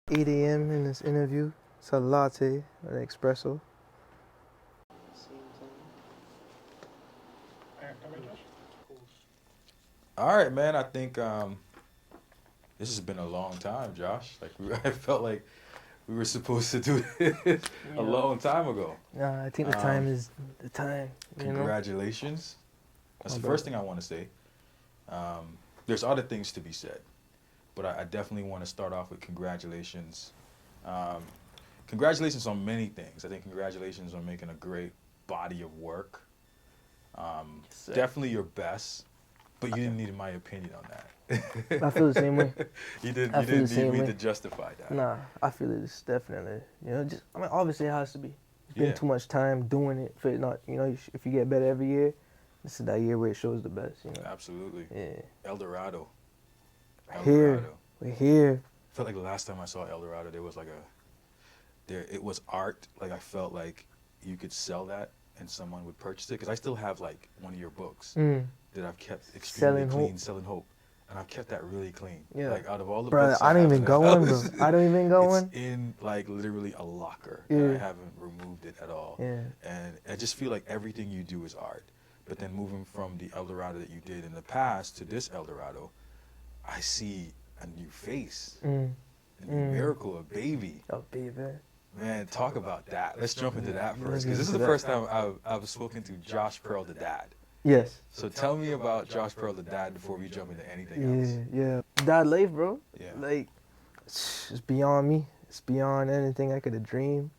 8 a.m. in this interview. It's a latte, an espresso. All right, man. I think this has been a long time, Josh. I felt like we were supposed to do this a Yeah. long time ago. Nah, I think the time Um, is the time. Congratulations. That's My the bad. first thing I want to say. There's other things to be said, but I definitely want to start off with congratulations. Um, Congratulations on many things. I think congratulations on making a great body of work. Yes, Definitely your best, but you didn't need my opinion on that. I feel the same way. You didn't. I You feel the didn't need same me way. to justify that. Nah, I feel it's definitely. Just obviously it has to be. It's been Yeah, too much time doing it for it not. If you get better every year, this is that year where it shows the best. absolutely. Yeah. Eldorado. Here, Eldorado. we're here. Felt like the last time I saw Eldorado, there was like there. It was art. Like I felt like you could sell that and someone would purchase it. Because I still have like one of your books Mm. that I've kept extremely Selling clean, hope. Selling Hope, and I've kept that really clean. Yeah. Like out of all the Bro, books I I don't have in even the go one, bro. house, I don't even go it's one. in like literally a locker, and I Yeah. haven't removed it at all. Yeah. And I just feel like everything you do is art. But then moving from the Eldorado that you did in the past to this Eldorado, I see a new face, Mm. a new miracle, a baby. Oh, baby. Man, talk about that. Let's jump into that Let's first, get because this is into the that. first time I've spoken to Josh Pearl, the dad. Yes. So tell me about Josh Pearl, the dad, before we jump into anything else. Yeah. That life, bro. Yeah. Like, it's beyond me. It's beyond anything I could have dreamed.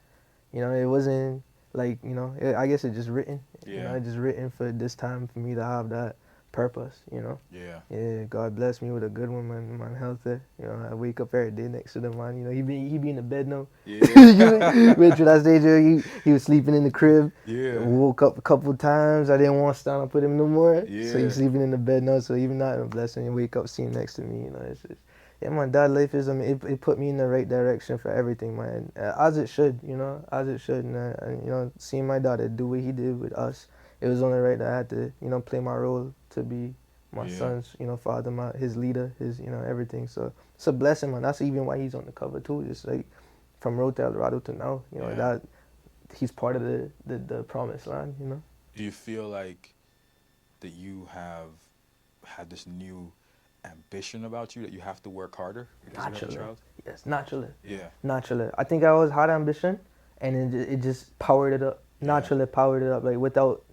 It wasn't like, I guess it just written. Yeah. It just written for this time for me to have that purpose. Yeah. Yeah, God bless me with a good one, man, healthy. I wake up every day next to the man. He be in the bed now. Yeah. Went through that stage where he was sleeping in the crib. Yeah. Woke up a couple times. I didn't want to stand up with him no more. Yeah. So he's sleeping in the bed now. So even that, a blessing. You wake up, see him next to me. It's just, yeah, man. Dad life is. It put me in the right direction for everything, man. As it should. As it should. And seeing my daughter do what he did with us, it was only right that I had to, play my role to be my Yeah. son's, father, his leader, his, everything. So it's a blessing, man. That's even why he's on the cover too. It's like from Road to Eldorado to now, Yeah. that he's part of the promised land. Do you feel like that you have had this new ambition about you that you have to work harder because you have a Naturally. child? Yes, naturally. Yeah. Naturally. I think I always had ambition, and it just powered it up. Yeah. Naturally powered it up, like without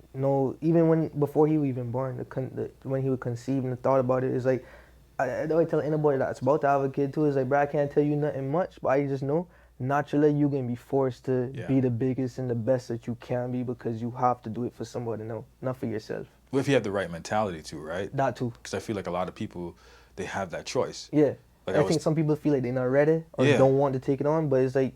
even before he was even born, when he was conceived and the thought about it is like, I always tell anybody that's about to have a kid too is like, bro, I can't tell you nothing much, but I just know naturally you're gonna be forced to Yeah. be the biggest and the best that you can be because you have to do it for somebody, no, not for yourself. Well, if you have the right mentality too, right? That too. Because I feel like a lot of people, they have that choice. Yeah. Like I think some people feel like they're not ready or Yeah. don't want to take it on, but it's like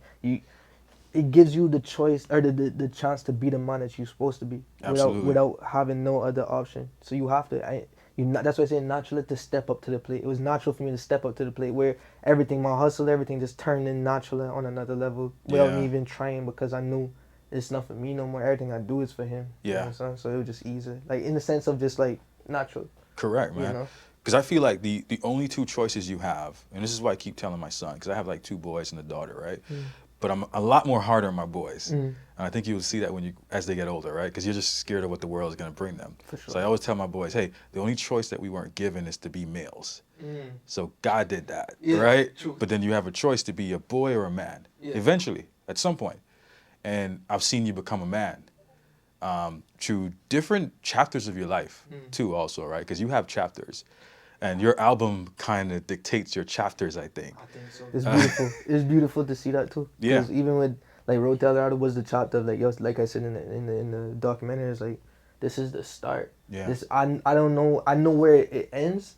it gives you the choice or the chance to be the man that you're supposed to be Absolutely. without having no other option. So you have to. That's why I say naturally to step up to the plate. It was natural for me to step up to the plate where everything, my hustle, everything just turned in naturally on another level without Yeah. me even trying because I knew it's not for me no more. Everything I do is for him. You know Yeah. what I'm saying? So it was just easy. Like in the sense of just like natural. Correct, You man. know? Because I feel like the only two choices you have, and this is why I keep telling my son, because I have like two boys and a daughter, right? But I'm a lot more harder on my boys. And I think you'll see that as they get older, right? Because you're just scared of what the world is going to bring them. For sure. So I always tell my boys, hey, the only choice that we weren't given is to be males. So God did that, Yeah, right? true. But then you have a choice to be a boy or a man, eventually, at some point. And I've seen you become a man through different chapters of your life, too, also, right? Because you have chapters. And your album kind of dictates your chapters, I think. I think so. It's beautiful. It's beautiful to see that too. Yeah. 'Cause even with like Road to Eldorado was the chapter of like I said in the documentary, it's like this is the start. Yeah. This I don't know. I know where it ends,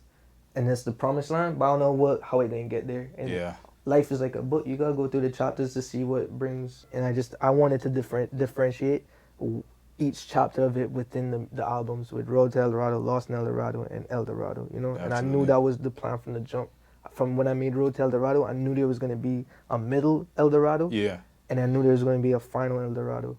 and it's the promised land, but I don't know how it didn't get there. And Yeah. life is like a book. You gotta go through the chapters to see what brings. And I wanted to differentiate each chapter of it within the albums with Road to Eldorado, Lost in Eldorado, and Eldorado. And I knew Absolutely. that was the plan from the jump. From when I made Road to Eldorado, I knew there was gonna be a middle Eldorado, Yeah. and I knew there was gonna be a final Eldorado.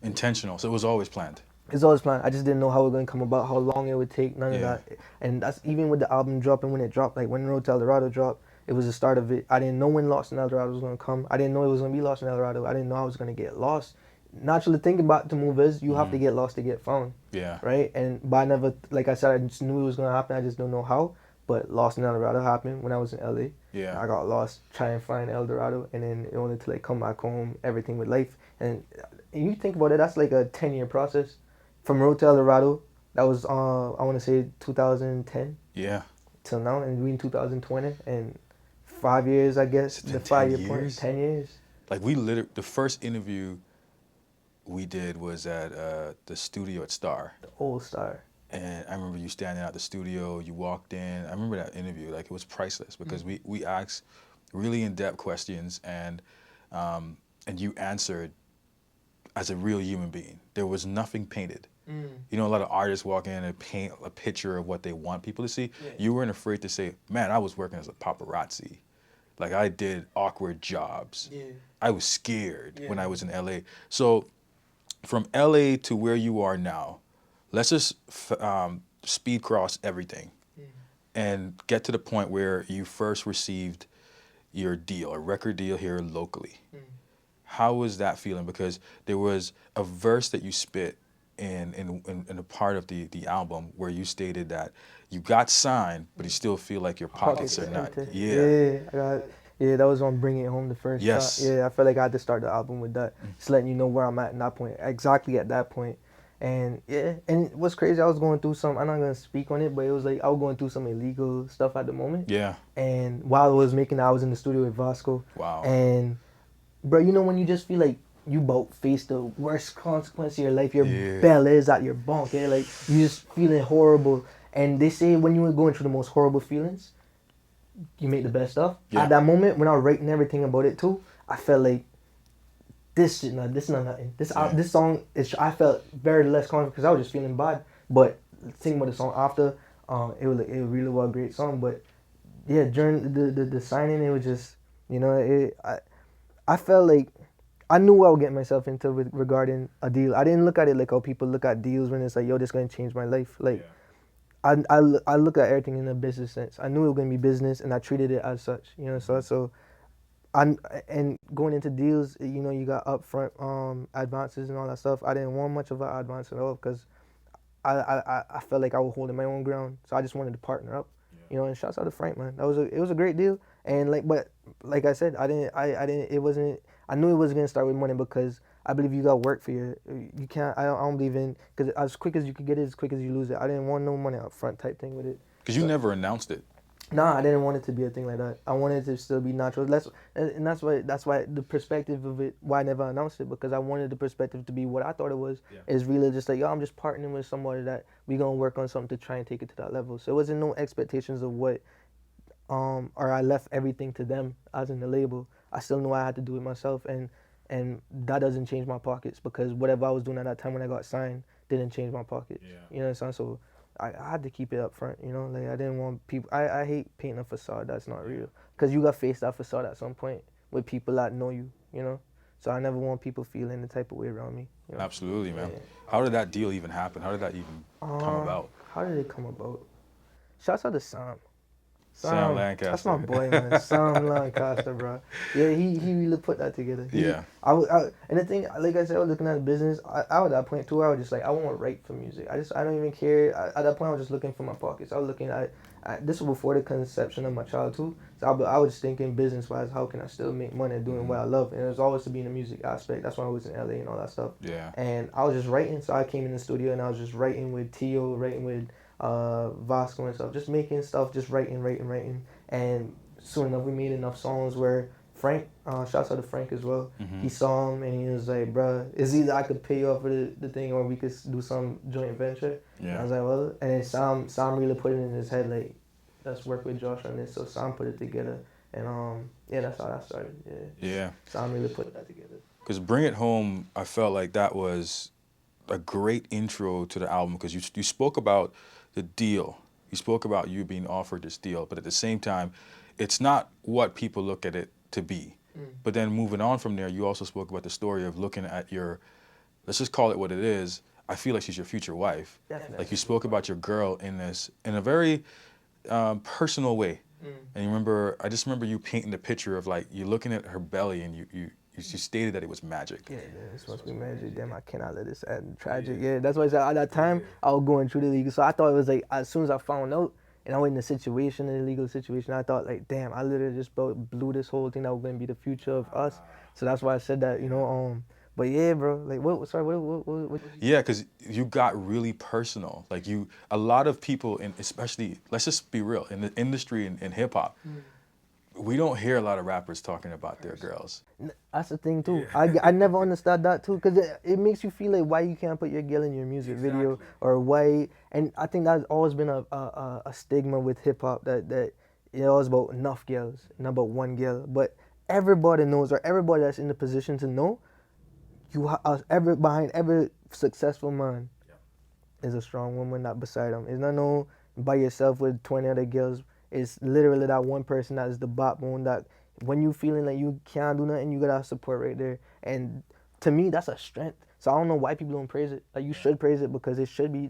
Intentional. So it was always planned. It's always planned. I just didn't know how it was gonna come about, how long it would take, none of Yeah. that. And that's even with the album dropping when it dropped. Like when Road to Eldorado dropped, it was the start of it. I didn't know when Lost in Eldorado was gonna come. I didn't know it was gonna be Lost in Eldorado. I didn't know I was gonna get lost. Naturally, thinking about to move is you have to get lost to get found, Yeah. right? But I never, like I said, I just knew it was gonna happen. I just don't know how. But Lost in Eldorado happened when I was in LA. Yeah. I got lost trying to find Eldorado, and then in order to like come back home, everything with life. And you think about it, that's like a 10-year process from Road to Eldorado. That was I want to say 2010 Yeah. till now, and we in 2020, and 5 years, I guess, It's been the 10 5-year point, years? 10 years. Like we literally, the first interview we did was at the studio at Star. The old star. And I remember you standing out the studio, you walked in. I remember that interview, like it was priceless because we asked really in-depth questions and you answered as a real human being. There was nothing painted. You know, a lot of artists walk in and paint a picture of what they want people to see. Yeah. You weren't afraid to say, man, I was working as a paparazzi. Like I did awkward jobs. Yeah. I was scared when Yeah. I was in LA. So from LA to where you are now, let's just speed cross everything and get to the point where you first received your deal, a record deal here locally. How was that feeling? Because there was a verse that you spit in a part of the album where you stated that you got signed, but you still feel like your pockets are not. empty. Yeah. Yeah, I got. Yeah, that was on Bring It Home the first Yes. time. Yeah, I felt like I had to start the album with that, just letting you know where I'm at in that point, exactly at that point. And yeah, and what's crazy, I was going through some. I'm not gonna speak on it, but it was like I was going through some illegal stuff at the moment. Yeah. And while I was making that, I was in the studio with Vasco. Wow. And bro, you know when you just feel like you about face the worst consequence of your life, your bell is at your bunk, yeah, like you just feeling horrible. And they say when you were going through the most horrible feelings, you make the best stuff. Yeah. At that moment, when I was writing everything about it too, I felt like this is not nothing. This song is. I felt very less confident because I was just feeling bad. But thinking about the song after, it really was a great song. But yeah, during the signing, it was just I felt like I knew what I was getting myself into regarding a deal. I didn't look at it like how people look at deals when it's like, yo, this is gonna change my life. Like, I look at everything in a business sense. I knew it was gonna be business, and I treated it as such. And going into deals, you got upfront advances and all that stuff. I didn't want much of an advance at all because I felt like I was holding my own ground. So I just wanted to partner up. And shouts out to Frank, man. It was a great deal. And like I said, I knew it wasn't gonna start with money because I believe you got work for you can't. I don't believe in because as quick as you can get it, as quick as you lose it. I didn't want no money up front type thing with it. Because you never announced it. Nah, I didn't want it to be a thing like that. I wanted it to still be natural. That's why the perspective of it, why I never announced it, because I wanted the perspective to be what I thought it was. Yeah. Is really just like, yo, I'm just partnering with somebody that we gonna work on something to try and take it to that level. So it wasn't no expectations of what, or I left everything to them as in the label. I still knew I had to do it myself, and that doesn't change my pockets because whatever I was doing at that time when I got signed didn't change my pockets. Yeah. You know what I'm saying? So I had to keep it up front, like I didn't want people, I hate painting a facade that's not real, because you got to face that facade at some point with people that know you, so I never want people feeling the type of way around me. Absolutely, man. Yeah. How did that deal even happen? How did that even come about? How did it come about? Shouts out to Sam. Sam Lancaster. That's my boy, man. Sam Lancaster, bro. Yeah, he really put that together. Yeah. And the thing, like I said, I was looking at the business. I was at that point too. I was just like, I want to write for music. I don't even care. At that point, I was just looking for my pockets. I was looking at this was before the conception of my child too. So I was just thinking business wise, how can I still make money doing what I love? And it was always to be in the music aspect. That's why I was in LA and all that stuff. Yeah. And I was just writing. So I came in the studio and I was just writing with Tio, writing with Vasco and stuff, just making stuff, just writing, and soon enough we made enough songs where Frank, shouts out to Frank as well, he saw him and he was like, bruh, it's either I could pay you off for the thing or we could do some joint venture. And I was like, well, and then Sam really put it in his head like, let's work with Josh on this, so Sam put it together, and that's how that started. Yeah. Sam really put that together. Because Bring It Home, I felt like that was a great intro to the album, because you spoke about the deal. You spoke about you being offered this deal, but at the same time, it's not what people look at it to be. But then moving on from there, you also spoke about the story of looking at your, let's just call it what it is, I feel like she's your future wife. Definitely. Like you spoke about your girl in a very personal way. And I just remember you painting the picture of like you're looking at her belly, and you stated that it was magic. Yeah, this must be magic. Damn, I cannot let this end tragic. Yeah, that's why I said at that time I was going through the legal. So I thought it was like as soon as I found out and I was in the situation, in the legal situation, I thought like, damn, I literally just blew this whole thing that was gonna be the future of us. So that's why I said that, you know. But yeah, bro, like what? Sorry, what Yeah, because you got really personal. Like a lot of people, especially, let's just be real, in the industry in hip hop, we don't hear a lot of rappers talking about their girls. That's the thing too. I never understood that too, because it makes you feel like why you can't put your girl in your music video, or why. And I think that's always been a stigma with hip hop, that it's always about enough girls, not about one girl. But everybody knows, or everybody that's in the position to know, behind every successful man is a strong woman not beside him. It's not no by yourself with 20 other girls. It's literally that one person that is the backbone, that when you feeling like you can't do nothing, you gotta support right there. And to me, that's a strength. So I don't know why people don't praise it. Like, you should praise it, because it should be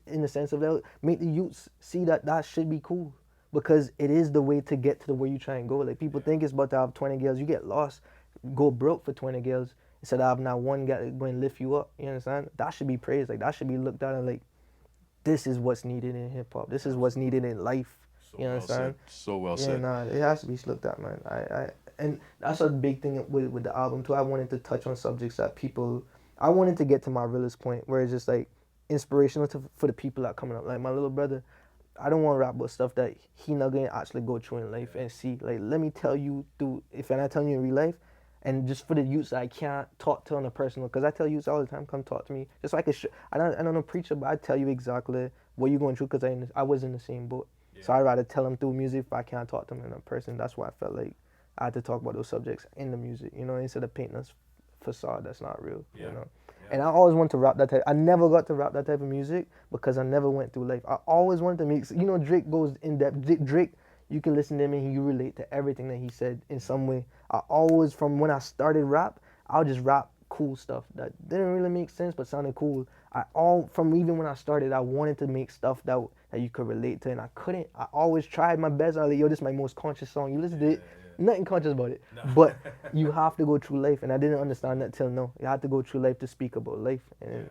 in the sense of that, make the youths see that should be cool, because it is the way to get to the where you try and go. Like, people think it's about to have 20 girls. You get lost, go broke for 20 girls instead of having that one guy going to lift you up. You understand? That should be praised. Like, that should be looked at and like, this is what's needed in hip hop. This is what's needed in life. You understand? So well Yeah, said. nah, it has to be looked at, man. And that's a big thing with the album too. I wanted to touch on subjects that people. I wanted to get to my realest point, where it's just like inspirational for the people that coming up. Like my little brother, I don't want to rap about stuff that he not gonna actually go through in life and see. Like, let me tell you if I'm not telling you in real life, and just for the youths that I can't talk to on a personal, because I tell youths all the time, come talk to me. Just like I don't know preacher, but I tell you exactly what you're going through, because I was in the same boat. So I'd rather tell them through music if I can't talk to them in a person. That's why I felt like I had to talk about those subjects in the music, you know, instead of painting a facade that's not real, you know. And I always wanted to rap that type. I never got to rap that type of music because I never went through life. I always wanted to make, you know, Drake goes in depth. Drake, you can listen to him and you relate to everything that he said in some way. I always, from when I started rap, I'll just rap cool stuff that didn't really make sense but sounded cool. From even when I started, I wanted to make stuff that you could relate to, and I couldn't. I always tried my best. I was like, yo, this is my most conscious song. You listen to it, nothing conscious about it. No. But you have to go through life, and I didn't understand that till now. You have to go through life to speak about life, and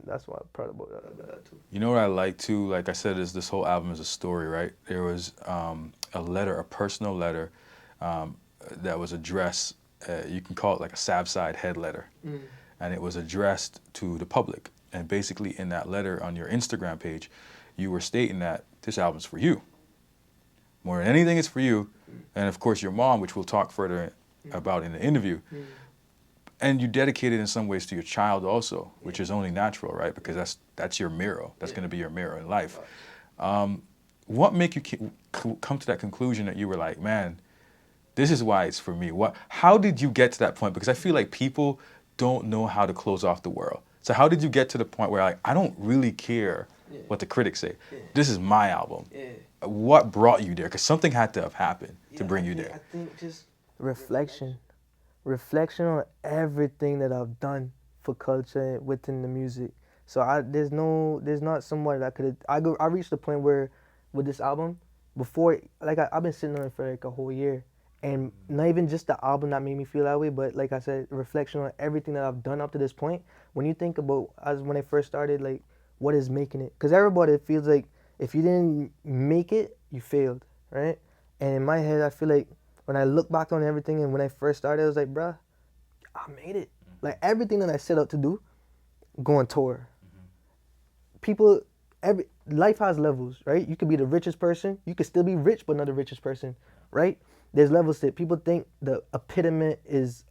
that's why I'm proud about that too. You know what I like too? Like I said, is this whole album is a story, right? There was a letter, a personal letter, that was addressed. You can call it like a Sabside head letter. And it was addressed to the public. And basically in that letter on your Instagram page, you were stating that this album's for you. More than anything, it's for you. And of course your mom, which we'll talk further about in the interview. And you dedicate it in some ways to your child also, which is only natural, right? Because that's your mirror. That's going to be your mirror in life. What made you come to that conclusion that you were like, man, this is why it's for me? How did you get to that point? Because I feel like people don't know how to close off the world. So how did you get to the point where, like, I don't really care what the critics say. This is my album. What brought you there? Because something had to have happened to bring you there. I think just reflection on everything that I've done for culture within the music. So there's not someone that I reached the point where with this album, before, like, I've been sitting on it for like a whole year. And not even just the album that made me feel that way, but like I said, reflection on everything that I've done up to this point. When you think about, when I first started, like, what is making it? Because everybody feels like if you didn't make it, you failed, right? And in my head, I feel like when I look back on everything and when I first started, I was like, bruh, I made it. Like, everything that I set out to do, go on tour. Life has levels, right? You could be the richest person. You could still be rich, but not the richest person, right? There's levels that people think the epitome is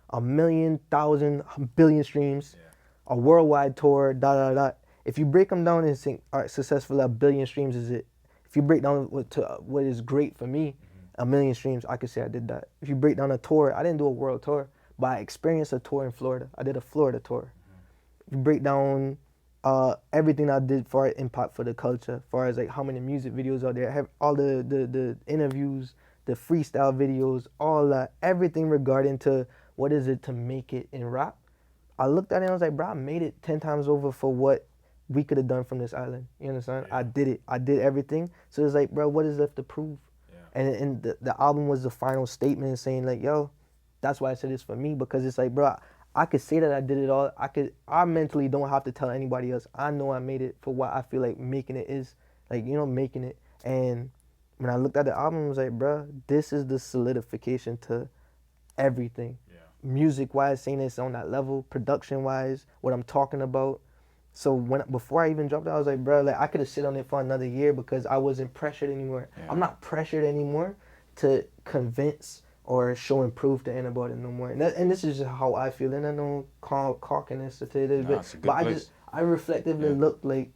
a million, thousand, billion streams, a worldwide tour, If you break them down and think, all right, successful at billion streams is it. If you break down to what is great for me, a million streams, I could say I did that. If you break down a tour, I didn't do a world tour, but I experienced a tour in Florida. I did a Florida tour. If you break down everything I did for impact for the culture, as far as like how many music videos are there, have all the interviews, the freestyle videos, all that, everything regarding to what is it to make it in rap. I looked at it and I was like, bro, I made it 10 times over for what we could have done from this island. You understand? Yeah. I did it. I did everything. So it's like, bro, what is left to prove? Yeah. And the album was the final statement saying like, yo, that's why I said it's for me, because it's like, bro, I could say that I did it all. I mentally don't have to tell anybody else. I know I made it for what I feel like making it is. Like, you know, making it. And when I looked at the album, I was like, bro, this is the solidification to everything. Yeah. Music wise, saying it's on that level, production wise, what I'm talking about. So before I even dropped it, I was like, bro, like I could have sit on it for another year because I wasn't pressured anymore. Yeah. I'm not pressured anymore to convince or showing proof to anybody no more. And this is just how I feel. And I know cockiness to say this, Nah, it's a good but place. I reflectively Yeah. looked like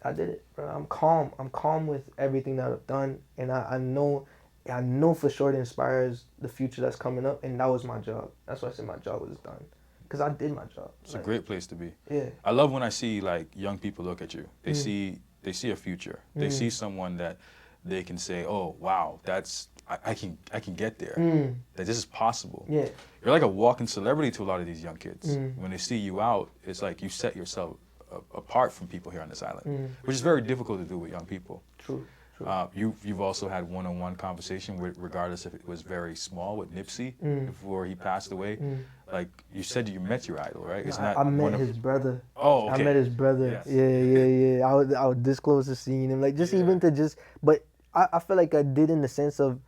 I did it, bro. I'm calm. I'm calm with everything that I've done, and I know for sure it inspires the future that's coming up, and that was my job. That's why I said my job was done, because I did my job. It's a great place to be. Yeah. I love when I see like young people look at you. They see a future. They see someone that they can say, "Oh, wow, I can get there. That this is possible." Yeah. You're like a walking celebrity to a lot of these young kids. When they see you out, it's like you set yourself apart from people here on this island, which is very difficult to do with young people. True. You've also had one-on-one conversation with, regardless if it was very small, with Nipsey before he passed away. Like you said, you met your idol, right? Isn't that I met one of- his brother. Oh, okay. I met his brother. Yes. Yeah. I was this close to seeing him. Like just even to just, but I feel like I did in the sense of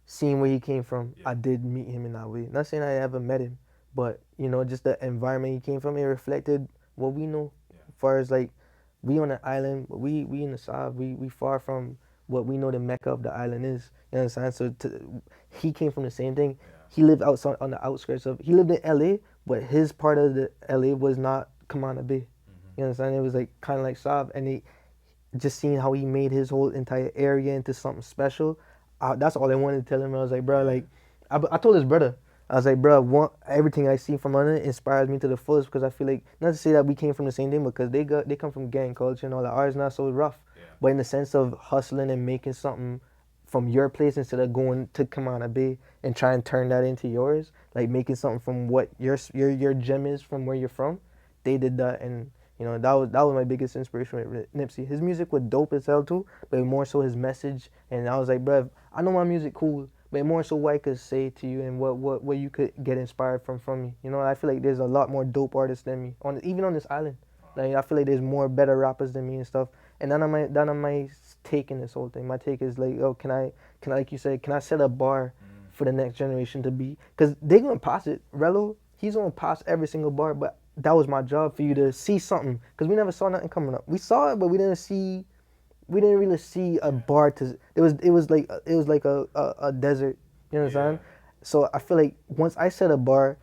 seeing where he came from. Yeah. I did meet him in that way. Not saying I ever met him, but you know, just the environment he came from, it reflected what we know. As far as like, we on the island, but we in the south, we far from what we know the mecca of the island is. You understand? So he came from the same thing. Yeah. He lived outside on the outskirts of. He lived in LA, but his part of the LA was not Kamana Bay. You understand? It was like kind of like Saab, and he just seeing how he made his whole entire area into something special. That's all I wanted to tell him. I was like, bro, like I told his brother. I was like, bro, everything I see from London inspires me to the fullest, because I feel like, not to say that we came from the same thing, because they come from gang culture and all that. Ours not so rough, but in the sense of hustling and making something from your place instead of going to Kamana Bay and try and turn that into yours, like making something from what your gem is from where you're from. They did that, and you know that was my biggest inspiration with Nipsey. His music was dope as hell too, but more so his message. And I was like, bro, I know my music cool, but more so what I could say to you and what you could get inspired from me. You know, I feel like there's a lot more dope artists than me even on this island. Like I feel like there's more better rappers than me and stuff. And none of my take in this whole thing. My take is like, oh, can I like you said, can I set a bar for the next generation to be? Because they gonna pass it. Relo, he's gonna pass every single bar, but that was my job for you to see something. Because we never saw nothing coming up. We saw it, but we didn't really see a bar to. It was like a desert. You understand? Yeah. So I feel like once I set a bar,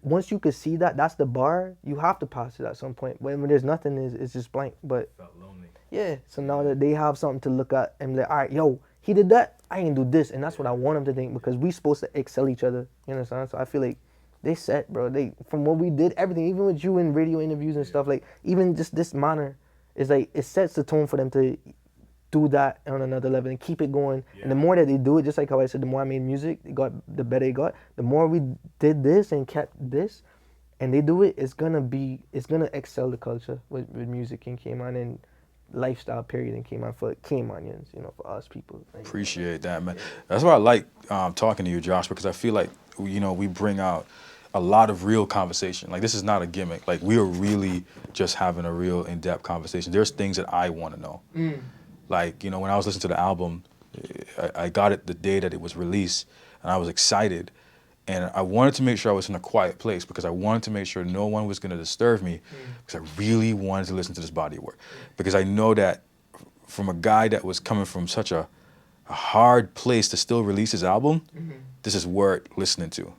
once you could see that's the bar, you have to pass it at some point. When there's nothing, it's just blank. But Felt lonely. yeah, so now that they have something to look at and be like, all right, yo, he did that, I can do this, and that's what I want them to think, because we supposed to excel each other. You understand? So I feel like they set, bro. They, from what we did, everything, even with you in radio interviews and stuff, like even just this manner, is like it sets the tone for them to do that on another level and keep it going. Yeah. And the more that they do it, just like how I said, the more I made music, the better it got. The more we did this and kept this, and they do it, it's gonna excel the culture with music and Cayman and lifestyle period and Cayman for Caymanians, you know, for us people. Like, Appreciate that, man. That's why I like talking to you, Josh, because I feel like, you know, we bring out a lot of real conversation. Like, this is not a gimmick. Like, we are really just having a real in-depth conversation. There's things that I want to know. Like, you know, when I was listening to the album, I got it the day that it was released, and I was excited. And I wanted to make sure I was in a quiet place, because I wanted to make sure no one was going to disturb me, because I really wanted to listen to this body of work. Because I know that from a guy that was coming from such a hard place to still release his album, this is worth listening to.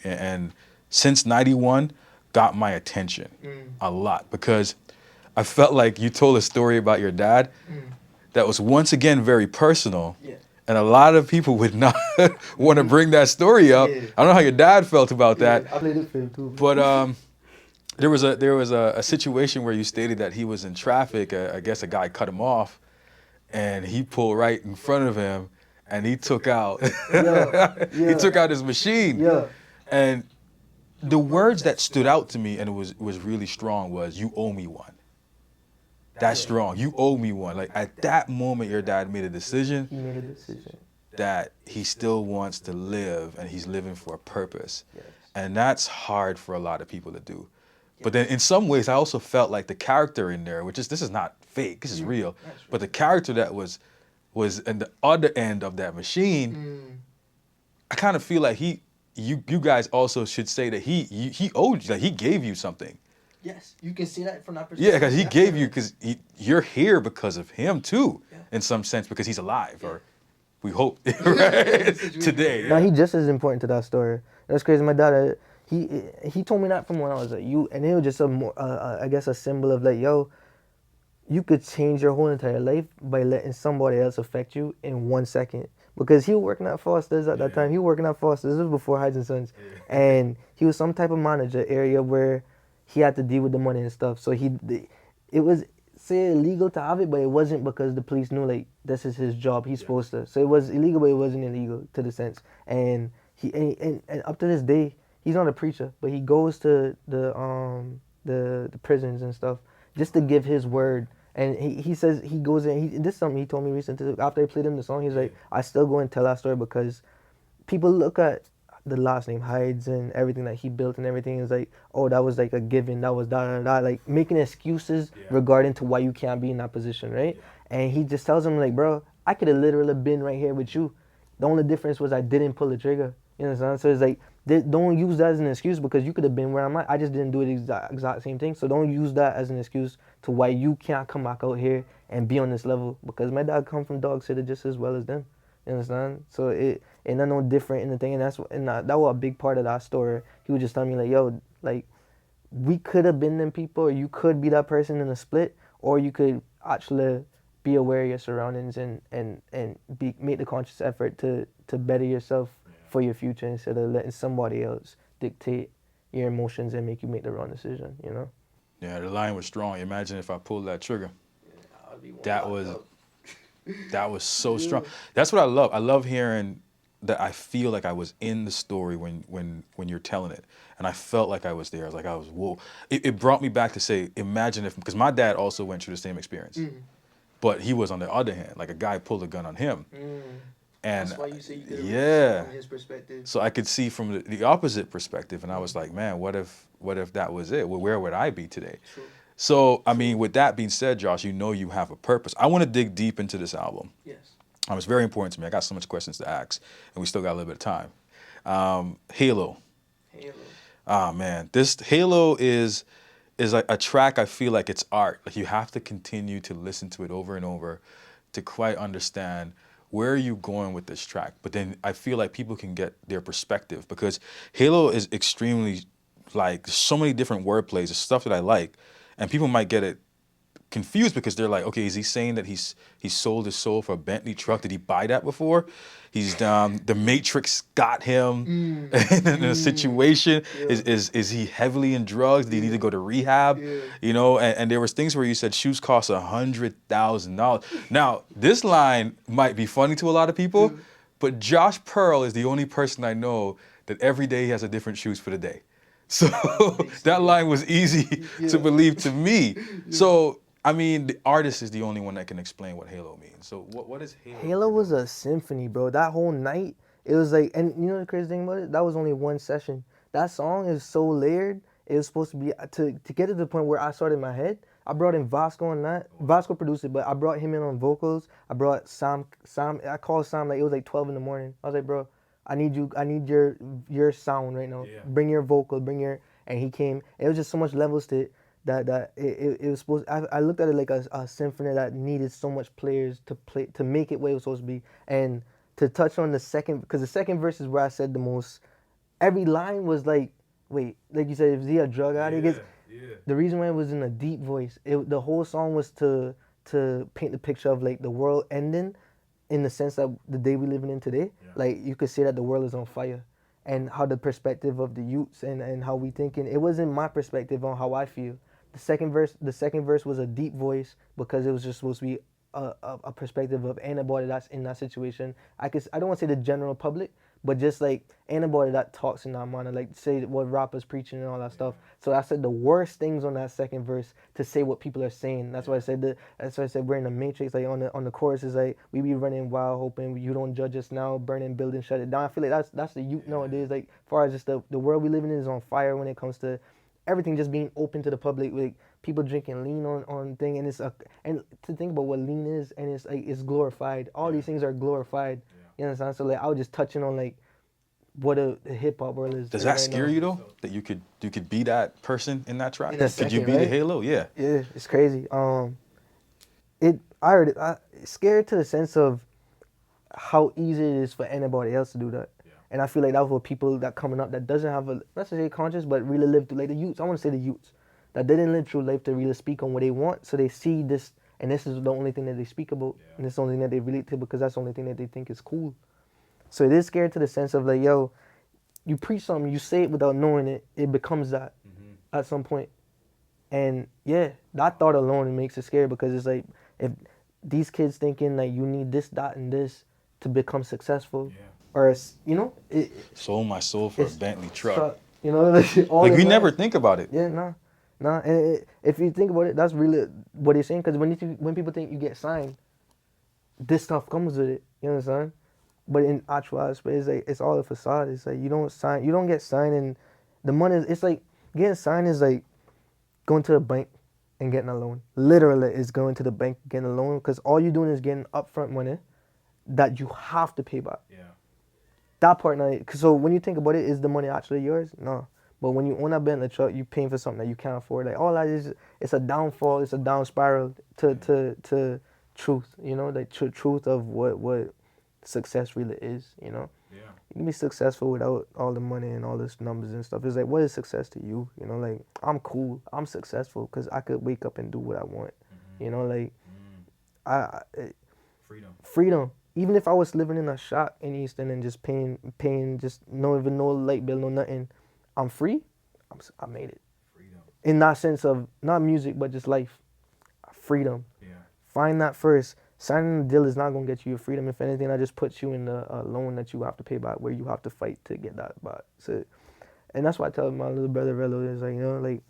And since 91, got my attention a lot, because I felt like you told a story about your dad that was once again very personal. And a lot of people would not want to bring that story up. I don't know how your dad felt about that. I played it for him too. But there was a situation where you stated that he was in traffic. I guess a guy cut him off, and he pulled right in front of him, and he took out he took out his machine. And the words that stood out to me, and it was really strong, was, "You owe me one." That's strong. You owe me one. Like at that moment, your dad made a decision He made a decision. that he still wants to live and he's living for a purpose. Yes. And that's hard for a lot of people to do. But then in some ways, I also felt like the character in there, which is, this is not fake, this is real, but the character that was in the other end of that machine, I kind of feel like you guys also should say that he owed you, like he gave you something. Yes, you can see that from that perspective. Yeah, because he gave you, because you're here because of him too, in some sense, because he's alive, or we hope, right? Today. Now he just as important to that story. That's crazy. My dad, he told me that from when I was like you, and it was just a more, I guess, a symbol of like, yo, you could change your whole entire life by letting somebody else affect you in 1 second. Because he was working at Foster's at that time. He was working at Foster's. This was before Heights and Sons. And he was some type of manager area where he had to deal with the money and stuff. So it was, say, illegal to have it, but it wasn't because the police knew, like, this is his job. He's supposed to. So it was illegal, but it wasn't illegal to the sense. And and up to this day, he's not a preacher, but he goes to the prisons and stuff just to give his word. And he says he goes in. This is something he told me recently. After I played him the song, he's like, I still go and tell that story because people look at the last name Hides and everything that he built and everything is like, oh, that was like a given. That was da, like making excuses regarding to why you can't be in that position, right? And he just tells him like, bro, I could have literally been right here with you. The only difference was I didn't pull the trigger. You understand? So it's like, don't use that as an excuse because you could have been where I'm at. I just didn't do the exact same thing. So don't use that as an excuse to why you can't come back out here and be on this level. Because my dad come from Dog City just as well as them. You understand? So it not no different in the thing. And that was a big part of that story. He was just telling me like, yo, like, we could have been them people, or you could be that person in a split, or you could actually be aware of your surroundings and make the conscious effort to better yourself for your future instead of letting somebody else dictate your emotions and make you make the wrong decision, you know? Yeah, the line was strong. Imagine if I pulled that trigger. That was so strong. That's what I love. I love hearing that. I feel like I was in the story when you're telling it, and I felt like I was there. I was whoa. It brought me back to say, imagine if, because my dad also went through the same experience, but he was on the other hand, like a guy pulled a gun on him. And that's why you say you could from his perspective. So I could see from the opposite perspective, and I was like, man, what if that was it? Well, where would I be today? True. So, I mean, with that being said, Josh, you know you have a purpose. I want to dig deep into this album. Yes. It's very important to me. I got so much questions to ask, and we still got a little bit of time. Halo. Ah, man. This Halo is a track I feel like it's art. Like you have to continue to listen to it over and over to quite understand where are you going with this track. But then I feel like people can get their perspective because Halo is extremely, like, so many different wordplays, the stuff that I like, and people might get it confused because they're like, okay, is he saying that he sold his soul for a Bentley truck? Did he buy that before? He's the Matrix got him in a situation. Is he heavily in drugs? Did he need to go to rehab? You know, and there was things where you said shoes cost $100,000. Now this line might be funny to a lot of people, but Josh Pearl is the only person I know that every day he has a different shoes for the day. So that line was easy to believe to me. So, I mean, the artist is the only one that can explain what Halo means. So what is Halo? Halo was a symphony, bro. That whole night, it was like, and you know the crazy thing about it? That was only one session. That song is so layered. It was supposed to be, to get to the point where I started in my head, I brought in Vasco on that. Vasco produced it, but I brought him in on vocals. I brought Sam, I called Sam, like, it was like 12 in the morning. I was like, bro, I need your sound right now. Yeah. Bring your vocal, and he came. It was just so much levels to it that it was supposed. I looked at it like a symphony that needed so much players to make it what it was supposed to be. And to touch on the second, because the second verse is where I said the most. Every line was like, wait, like you said, is he a drug addict? The reason why it was in a deep voice, the whole song was to paint the picture of like the world ending, in the sense that the day we living in today, like you could say that the world is on fire, and how the perspective of the youths and how we thinking. It wasn't my perspective on how I feel. The second verse was a deep voice because it was just supposed to be a perspective of anybody that's in that situation. I don't want to say the general public, but just like anybody that talks in that manner, like say what rappers preaching and all that stuff. So I said the worst things on that second verse to say what people are saying. That's why I said that's why I said we're in the matrix. Like on the chorus is like we be running wild, hoping you don't judge us now, burning buildings, shut it down. I feel like that's the youth nowadays. Like as far as just the world we live in is on fire when it comes to everything just being open to the public. Like people drinking lean on thing, and and to think about what lean is, and it's like it's glorified. All these things are glorified. You understand? So like I was just touching on like what the hip hop world is Does right that scare now. you though? That you could be that person in that track? In a Could you second, be the right? Halo? Yeah. Yeah, it's crazy. I heard it. Scared to the sense of how easy it is for anybody else to do that. And I feel like that's what people that coming up that doesn't have a not necessarily conscious, but really live through like the youths. I want to say the youths that didn't live through life to really speak on what they want. So they see this, and this is the only thing that they speak about, and it's the only thing that they relate to because that's the only thing that they think is cool. So it is scared to the sense of like, yo, you preach something, you say it without knowing it, it becomes that at some point. And yeah, that thought alone makes it scary because it's like if these kids thinking like you need this, that, and this to become successful, or Sold my soul for a it's Bentley truck. like all Like in we that. never think about it. Yeah, nah. And if you think about it, that's really what he's saying. Because when people think you get signed, this stuff comes with it. You understand? But in actuality, it's like it's all a facade. It's like you don't get signed, and the money. It's like getting signed is like going to the bank and getting a loan. Literally, it's going to the bank getting a loan because all you're doing is getting upfront money that you have to pay back. That part, now, so when you think about it, is the money actually yours? No. But when you own a Bentley truck, you're paying for something that you can't afford. Like all that is, it's a downfall. It's a down spiral to truth. Like truth of what success really is. You can be successful without all the money and all this numbers and stuff. It's like, what is success to you? Like I'm cool. I'm successful because I could wake up and do what I want. Like I freedom. Even if I was living in a shop in Easton and just paying just no even no light bill, no nothing, I'm free. I made it. In that sense of not music but just life, freedom. Find that first. Signing the deal is not gonna get you your freedom. If anything, that just puts you in the loan that you have to pay back, where you have to fight to get that back. So, and that's why I tell my little brother Rello is like, like,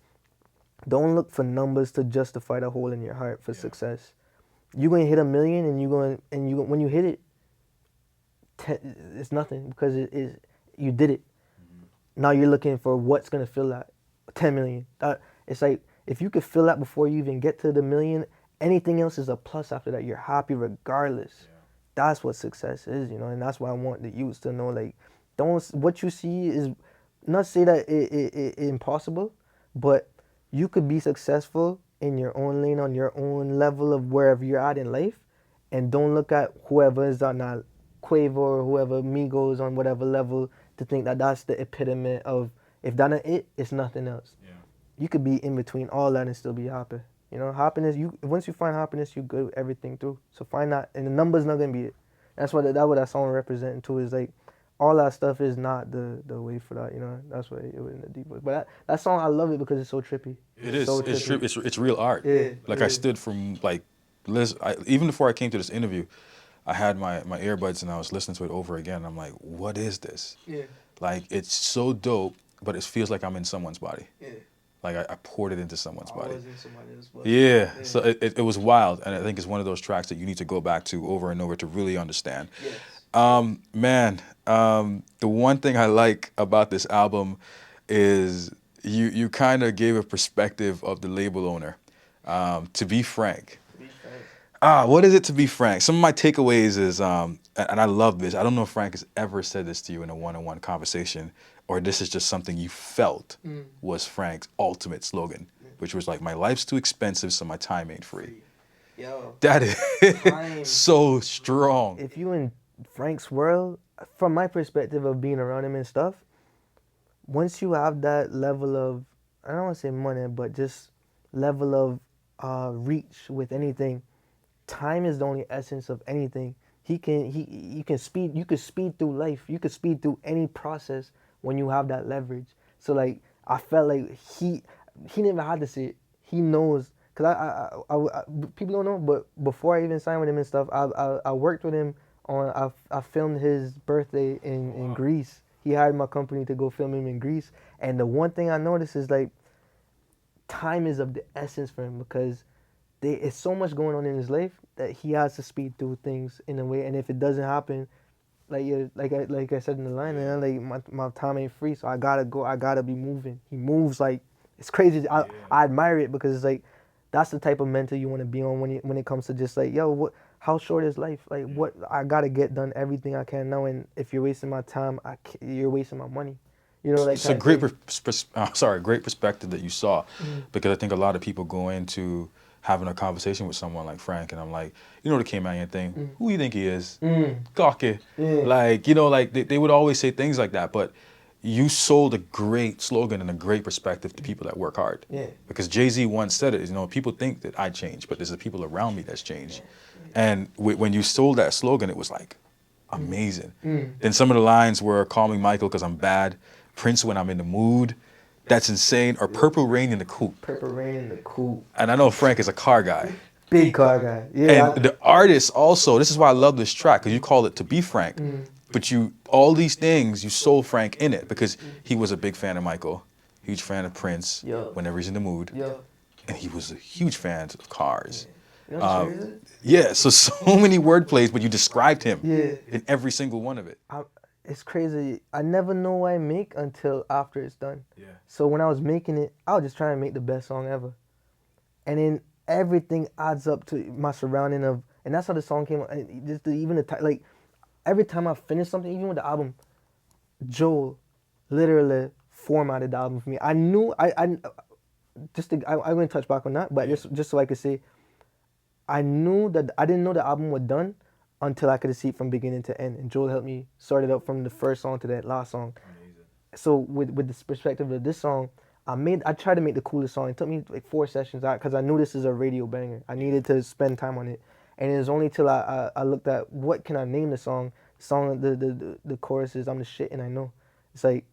don't look for numbers to justify the hole in your heart for success. You're gonna hit 1 million, and when you hit it, it's nothing because it is you did it. Now you're looking for what's gonna fill that 10 million. It's like if you could fill that before you even get to the million, anything else is a plus after that. You're happy regardless. That's what success is, and that's why I want the youths to know, like, don't what you see is not say that it impossible, but you could be successful in your own lane on your own level of wherever you're at in life, and don't look at whoever is on that Quavo or whoever Migos on whatever level to think that that's the epitome of if that not it, it's nothing else. You could be in between all that and still be happy. Happiness. Once you find happiness, you good with everything through. So find that, and the number's not gonna be it. That's what that song representing too is like. All that stuff is not the way for that. That's why it was in the deep. But that song, I love it because it's so trippy. It is. So It's trippy. it's real art. Yeah. Like I stood from like, even before I came to this interview, I had my earbuds and I was listening to it over again. I'm like, what is this? Yeah. Like it's so dope, but it feels like I'm in someone's body. Yeah. Like I poured it into someone's body. I was in somebody else's body. Yeah. So it was wild, and I think it's one of those tracks that you need to go back to over and over to really understand. Yes. Man, the one thing I like about this album is you kind of gave a perspective of the label owner. To be frank. What is it to be frank? Some of my takeaways is, and I love this. I don't know if Frank has ever said this to you in a one-on-one conversation, or this is just something you felt was Frank's ultimate slogan, which was like, my life's too expensive, so my time ain't free. Yo. That is so strong. If you in Frank's world, from my perspective of being around him and stuff, once you have that level of, I don't want to say money, but just level of reach with anything, time is the only essence of anything. You could speed through life. You could speed through any process when you have that leverage. So like I felt like he never had to say it. He knows, cause I people don't know, but before I even signed with him and stuff, I worked with him I filmed his birthday in Greece. He hired my company to go film him in Greece. And the one thing I noticed is like time is of the essence for him because it's so much going on in his life that he has to speed through things in a way. And if it doesn't happen, like I said in the line, man, like my time ain't free, so I gotta go. I gotta be moving. He moves like it's crazy. I admire it because it's like that's the type of mentor you want to be on when it comes to just like yo, how short is life? Like what I gotta get done everything I can now, and if you're wasting my time, you're wasting my money. You know, like It's a great, great perspective that you saw, because I think a lot of people go into having a conversation with someone like Frank, and I'm like, you know, the Cayman thing. Who you think he is? Cocky. Like, you know, like they would always say things like that, but you sold a great slogan and a great perspective to people that work hard. Yeah. Because Jay-Z once said it, you know, people think that I changed, but there's the people around me that's changed. And when you sold that slogan, it was like amazing. Then some of the lines were "Call me Michael because I'm bad," "Prince when I'm in the mood," "That's insane," or "Purple Rain in the Coupe." Purple Rain in the Coupe. And I know Frank is a car guy. Big car guy. Yeah. And the artist also, this is why I love this track, because you call it "To Be Frank," but all these things, you sold Frank in it, because he was a big fan of Michael, huge fan of Prince, whenever he's in the mood, and he was a huge fan of cars. You know what serious? Yeah, so many word plays, but you described him in every single one of it. It's crazy. I never know what I make until after it's done. Yeah. So when I was making it, I was just trying to make the best song ever. And then everything adds up to my surrounding of, and that's how the song came out. Even the like, every time I finish something, even with the album, Joel literally formatted the album for me. I knew I'm going to touch back on that, but just so I could say, I knew that I didn't know the album was done until I could see it from beginning to end. And Joel helped me sort it out from the first song to that last song. Amazing. So with this perspective of this song, I tried to make the coolest song. It took me like 4 sessions out because I knew this is a radio banger. I needed to spend time on it. And it was only till I looked at what can I name the song. The chorus is "I'm the shit and I know." It's like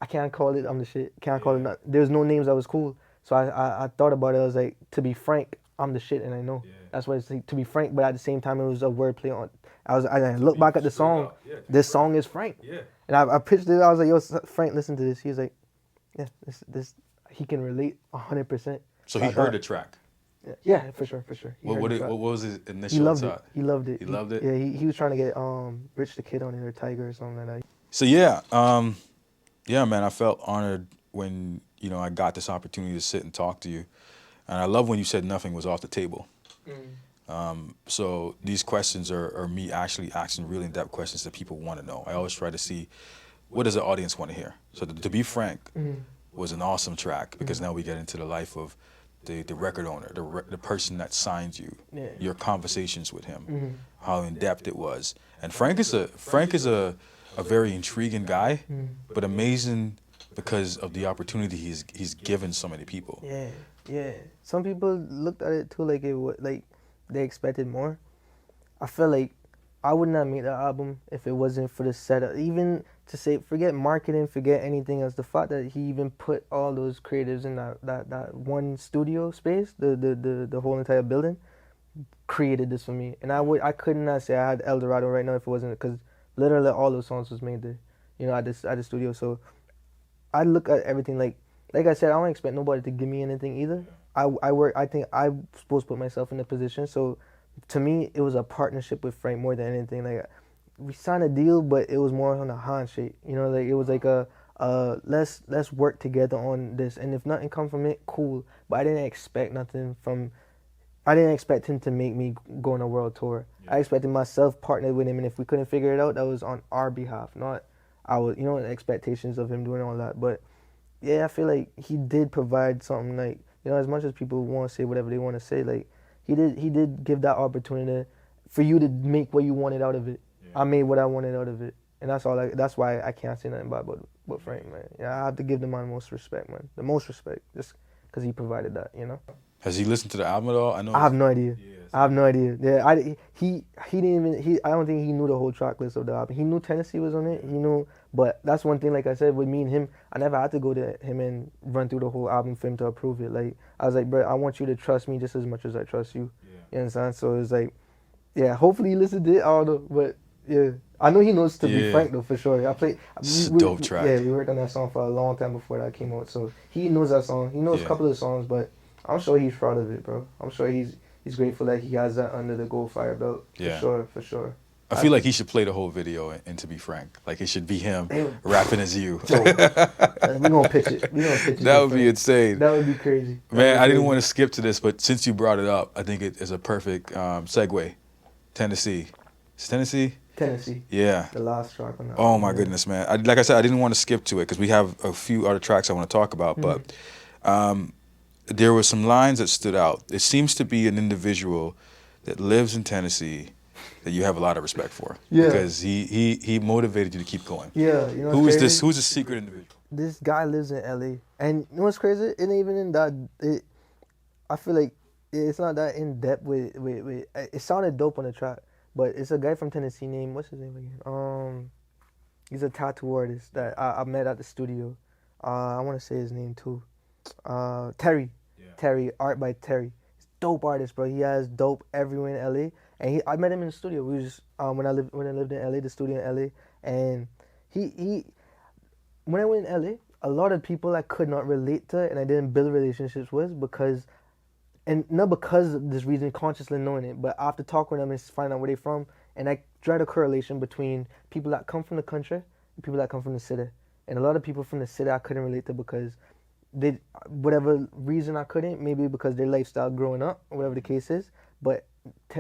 I can't call it "I'm the shit." Can't call it not. There's no names that was cool. So I thought about it. I was like, to be frank, I'm the shit and I know. Yeah. That's why it's like, to be frank, but at the same time it was a wordplay on. I look back at the song. This song is Frank. Yeah. And I pitched it. I was like, yo, Frank, listen to this. He was like, yeah, this he can relate 100%. So he heard the track. Yeah, for sure. What was his initial thought? He loved it. He loved it? Yeah, he was trying to get Rich the Kid on it or Tiger or something like that. So yeah, man, I felt honored when, you know, I got this opportunity to sit and talk to you. And I love when you said nothing was off the table. So these questions are me actually asking really in-depth questions that people want to know. I always try to see, what does the audience want to hear? So To Be Frank was an awesome track, because now we get into the life of the record owner, the person that signs you, your conversations with him, how in-depth it was. And Frank is a very intriguing guy, but amazing because of the opportunity he's given so many people. Yeah. Some people looked at it too like it was like they expected more. I feel like I would not make the album if it wasn't for the setup. Even to say, forget marketing, forget anything else. The fact that he even put all those creatives in that one studio space, the whole entire building, created this for me. And I could not say I had Eldorado right now if it wasn't, because literally all those songs was made there, you know, at the studio. So I look at everything like I said, I don't expect nobody to give me anything either. I think I'm supposed to put myself in the position. So to me, it was a partnership with Frank more than anything. Like, we signed a deal, but it was more on a handshake. You know, like it was like let's work together on this. And if nothing comes from it, cool. But I didn't expect nothing from. I didn't expect him to make me go on a world tour. I expected myself partnered with him, and if we couldn't figure it out, that was on our behalf, not our, you know, expectations of him doing all that. But yeah, I feel like he did provide something, like, you know, as much as people want to say whatever they want to say, like, he did give that opportunity for you to make what you wanted out of it. I made what I wanted out of it, and that's why I can't say nothing bad about Frank, man. Yeah, I have to give the man the most respect, man. The most respect, just because he provided that, you know. Has he listened to the album at all? I have no idea. I have no idea. Yeah, he didn't even. I don't think he knew the whole track list of the album. He knew Tennessee was on it. He knew, but that's one thing. Like I said, with me and him, I never had to go to him and run through the whole album for him to approve it. Like, I was like, bro, I want you to trust me just as much as I trust you. You understand? So it's like, yeah. Hopefully he listened to it. I don't know, but Yeah, I know he knows To Be Yeah. Frank though for sure. I played. It's a dope track. Yeah, we worked on that song for a long time before that came out. So he knows that song. He knows a Yeah. couple of songs, but I'm sure he's proud of it, bro. I'm sure he's grateful that he has that under the gold fire belt. For Yeah. sure, for sure. I feel like he should play the whole video and To Be Frank. Like it should be him Damn. rapping as you. Dope. We're gonna pitch it. We're gonna pitch it. That would be insane. That would be crazy. Man, I didn't want to skip to this, but since you brought it up, I think it is a perfect segue. Tennessee. Is Tennessee? Tennessee. Yeah. The last track on that. Oh my goodness, man! Like I said, I didn't want to skip to it because we have a few other tracks I want to talk about. But there were some lines that stood out. It seems to be an individual that lives in Tennessee that you have a lot of respect for. Yeah. Because he motivated you to keep going. Yeah. You know Who is this? Who's this secret individual? This guy lives in LA, and you know what's crazy? It ain't even in that. I feel like it's not that in depth with. It sounded dope on the track, but it's a guy from Tennessee named, what's his name again? He's a tattoo artist that I met at the studio. I want to say his name too. Terry. Yeah. Terry, art by Terry. He's a dope artist, bro. He has dope everywhere in LA, and I met him in the studio. We was just when I lived in LA, the studio in LA, and he when I went in LA, a lot of people I could not relate to and I didn't build relationships with because, and not because of this reason, consciously knowing it, but after talking with them and finding out where they're from, and I tried a correlation between people that come from the country and people that come from the city. And a lot of people from the city I couldn't relate to because they, whatever reason I couldn't, maybe because their lifestyle growing up, or whatever the case is, but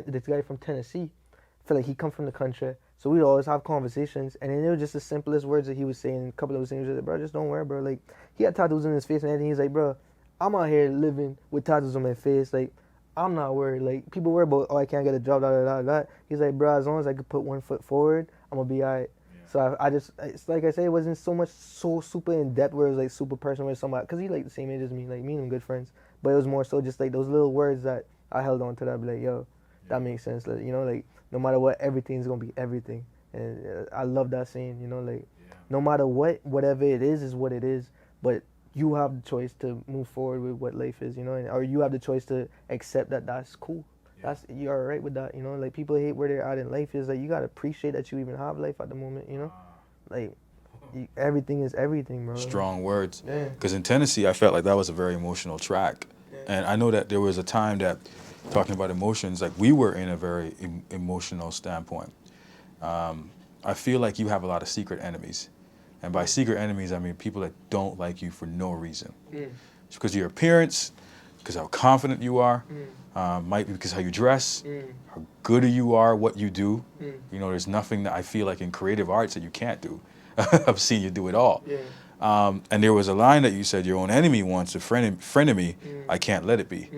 this guy from Tennessee, I feel like he come from the country. So we'd always have conversations, and then it was just the simplest words that he was saying. A couple of things, he was like, bro, just don't worry, bro. Like, he had tattoos on his face and everything. He's like, bro, I'm out here living with tattoos on my face. Like, I'm not worried. Like, people worry about, oh, I can't get a job, da. He's like, bro, as long as I could put one foot forward, I'm going to be all right. Yeah. So I just, it's like I say, it wasn't so super in depth where it was like super personal with somebody, because he like the same age as me, like me and him good friends. But it was more so just like those little words that I held on to that, I'd be like, yo, that makes sense. Like, you know, like, no matter what, everything's going to be everything. And I love that saying, you know, like, no matter what, whatever it is what it is. But you have the choice to move forward with what life is, you know, or you have the choice to accept that that's cool. That's, you're all right with that, you know. Like, people hate where they're at in life. Is like, you got to appreciate that you even have life at the moment, you know. Like, everything is everything, bro. Strong words. Because in Tennessee, I felt like that was a very emotional track. And I know that there was a time that, talking about emotions, like we were in a very emotional standpoint. I feel like you have a lot of secret enemies. And by secret enemies, I mean people that don't like you for no reason. It's because of your appearance, because how confident you are, might be because how you dress, how good you are, what you do. You know, there's nothing that I feel like in creative arts that you can't do. I've seen you do it all. And there was a line that you said, your own enemy wants a friend of me, I can't let it be.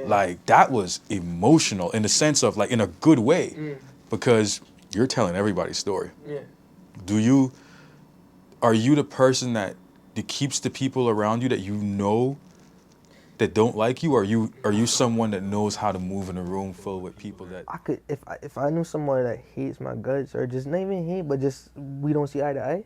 Like, that was emotional in the sense of, like, in a good way, because you're telling everybody's story. Are you the person that keeps the people around you that you know that don't like you? Or are you someone that knows how to move in a room full with people that... I could, if I knew someone that hates my guts, or just not even hate, but just we don't see eye to eye,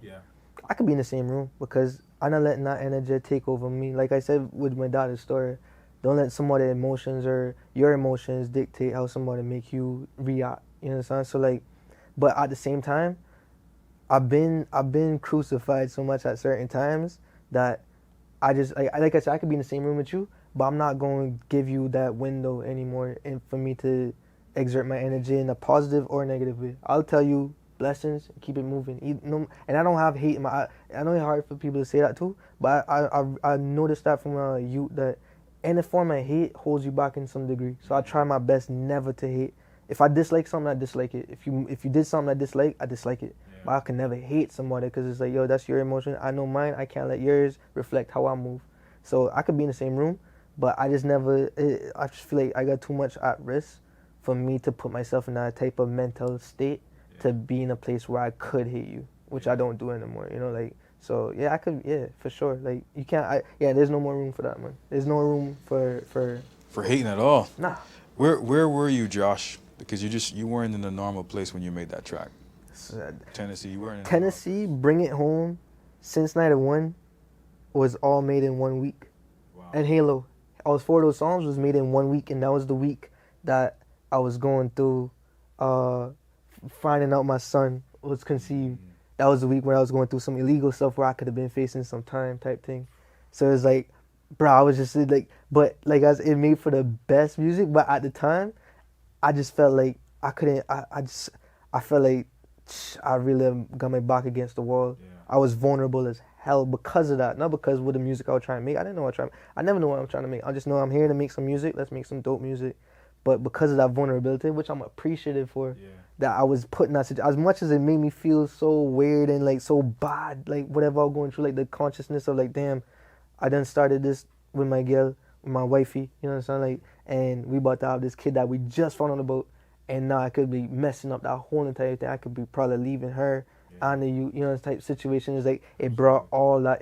I could be in the same room because I'm not letting that energy take over me. Like I said with my daughter's story, don't let somebody's emotions or your emotions dictate how somebody make you react. You understand? So like, but at the same time, I've been crucified so much at certain times that I just, like I said, I could be in the same room with you, but I'm not going to give you that window anymore and for me to exert my energy in a positive or negative way. I'll tell you blessings and keep it moving. And I don't have hate in my, I know it's hard for people to say that too, but I noticed that from a youth that any form of hate holds you back in some degree. So I try my best never to hate. If I dislike something, I dislike it. If you did something I dislike it. But I can never hate somebody because it's like, yo, that's your emotion. I know mine. I can't let yours reflect how I move. So I could be in the same room, but I just never, I just feel like I got too much at risk for me to put myself in that type of mental state to be in a place where I could hate you, which I don't do anymore, you know, like, so yeah, I could, yeah, for sure. Like, you can't, there's no more room for that, man. There's no room for hating at all. Nah. Where were you, Josh? Because you weren't in the normal place when you made that track. Tennessee, you weren't in Tennessee, Bring It Home, Since 91 was all made in 1 week. Wow. And Halo, all 4 of those songs was made in 1 week, and that was the week that I was going through finding out my son was conceived. That was the week when I was going through some illegal stuff where I could have been facing some time type thing. So it's like, bro, I was just like, but like it made for the best music. But at the time, I just felt like I couldn't. I felt like I really got my back against the wall. Yeah. I was vulnerable as hell because of that. Not because with the music I was trying to make. I didn't know what I'm trying. I never know what I'm trying to make. I just know I'm here to make some music. Let's make some dope music. But because of that vulnerability, which I'm appreciative for, that I was put in that situation, as much as it made me feel so weird and like so bad, like whatever I was going through, like the consciousness of like, damn, I done started this with my girl, with my wifey, you know what I'm saying? Like, and we about to have this kid that we just found on the boat, and now I could be messing up that whole entire thing. I could be probably leaving her and you know, this type of situation. Is like it brought all that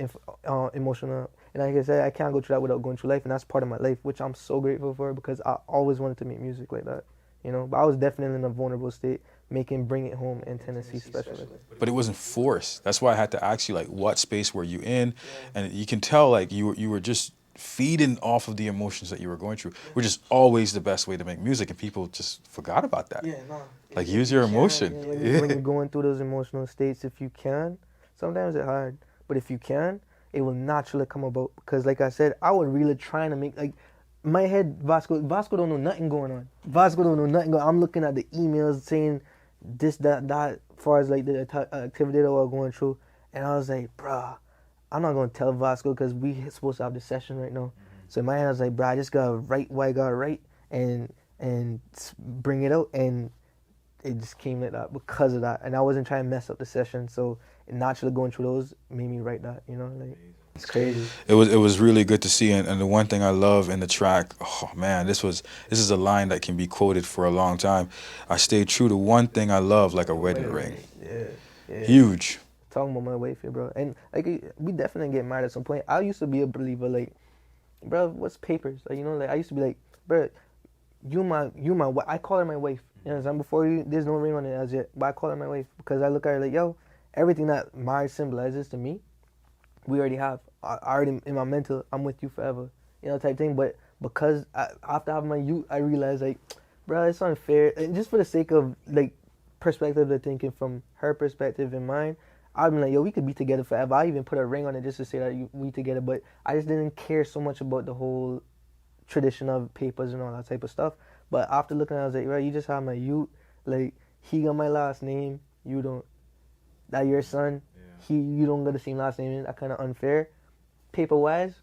emotional. And like I said, I can't go through that without going through life, and that's part of my life, which I'm so grateful for because I always wanted to make music like that, you know. But I was definitely in a vulnerable state, Bring It Home in Tennessee especially. But it wasn't forced. That's why I had to ask you, like, what space were you in? And you can tell, like, you were just feeding off of the emotions that you were going through, which is always the best way to make music, and people just forgot about that. Yeah, no. Like, use your emotion. When you're going through those emotional states, if you can, sometimes it's hard, but if you can, it will naturally come about. Because like I said, I was really trying to make, like, my head, Vasco don't know nothing going on. Vasco don't know nothing going on. I'm looking at the emails saying this, that, as far as like the activity that we're going through. And I was like, bruh, I'm not going to tell Vasco because we supposed to have this session right now. So in my head, I was like, bruh, I just got to write what I got to write and bring it out. And it just came like that because of that. And I wasn't trying to mess up the session. So naturally going through those made me write that, you know, like it's crazy. It was really good to see, and the one thing I love in the track, oh man, this is a line that can be quoted for a long time. I stayed true to one thing I love, like a wedding ring. Yeah. Huge. Talking about my wife here, bro, and like we definitely get married at some point. I used to be a believer, like, bro, what's papers? Like, you know, like I used to be like, bro, you my I call her my wife. You know what I'm saying? Before you, there's no ring on it as yet, but I call her my wife because I look at her like, yo, everything that marriage symbolizes to me, we already have. I already, in my mental, I'm with you forever, you know, type thing. But because after having my youth, I realized, like, bro, it's unfair. And just for the sake of, like, perspective of thinking from her perspective and mine, I'd be like, yo, we could be together forever. I even put a ring on it just to say that we together. But I just didn't care so much about the whole tradition of papers and all that type of stuff. But after looking at it, I was like, bro, you just have my youth. Like, he got my last name. You don't. That your son. You don't got the same last name. That kind of unfair. Paper wise,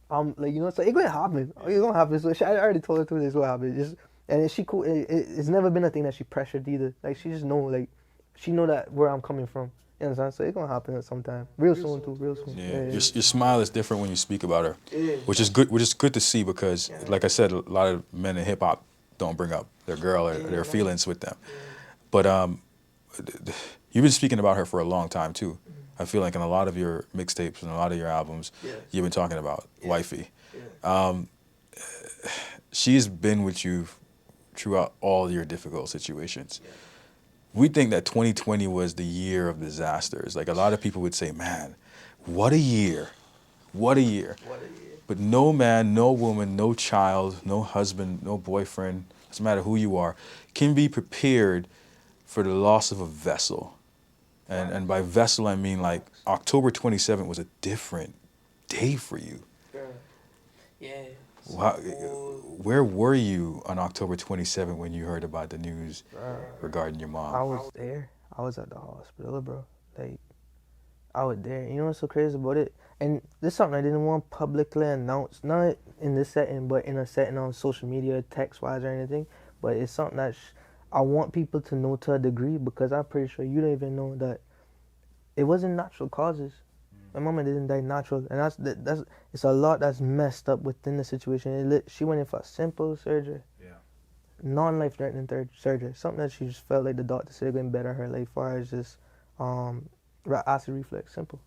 like, you know, so it's gonna happen. It's gonna happen. So I already told her to this what happened. Just and she cool. It's never been a thing that she pressured either. Like, she just know, like, she know that where I'm coming from. You understand? So it's gonna happen at some time. Real soon too. Real soon. Yeah. Your smile is different when you speak about her, which is good. Which is good to see because, like I said, a lot of men in hip hop don't bring up their girl or their feelings with them. But you've been speaking about her for a long time too. I feel like in a lot of your mixtapes and a lot of your albums, you've been talking about wifey. She's been with you throughout all your difficult situations. We think that 2020 was the year of disasters. Like, a lot of people would say, man, what a year. What a year. But no man, no woman, no child, no husband, no boyfriend, doesn't matter who you are, can be prepared for the loss of a vessel. And by vessel, I mean, like, October 27th was a different day for you. Yeah. Where were you on October 27th when you heard about the news regarding your mom? I was there. I was at the hospital, bro. Like, I was there. You know what's so crazy about it? And this is something I didn't want publicly announced, not in this setting, but in a setting on social media, text-wise or anything. But it's something that I want people to know to a degree, because I'm pretty sure you don't even know that it wasn't natural causes. My mama didn't die natural, and that's it's a lot that's messed up within the situation. She went in for a simple surgery, non-life-threatening surgery, something that she just felt like the doctor said going better her life, as far as just acid reflux, simple.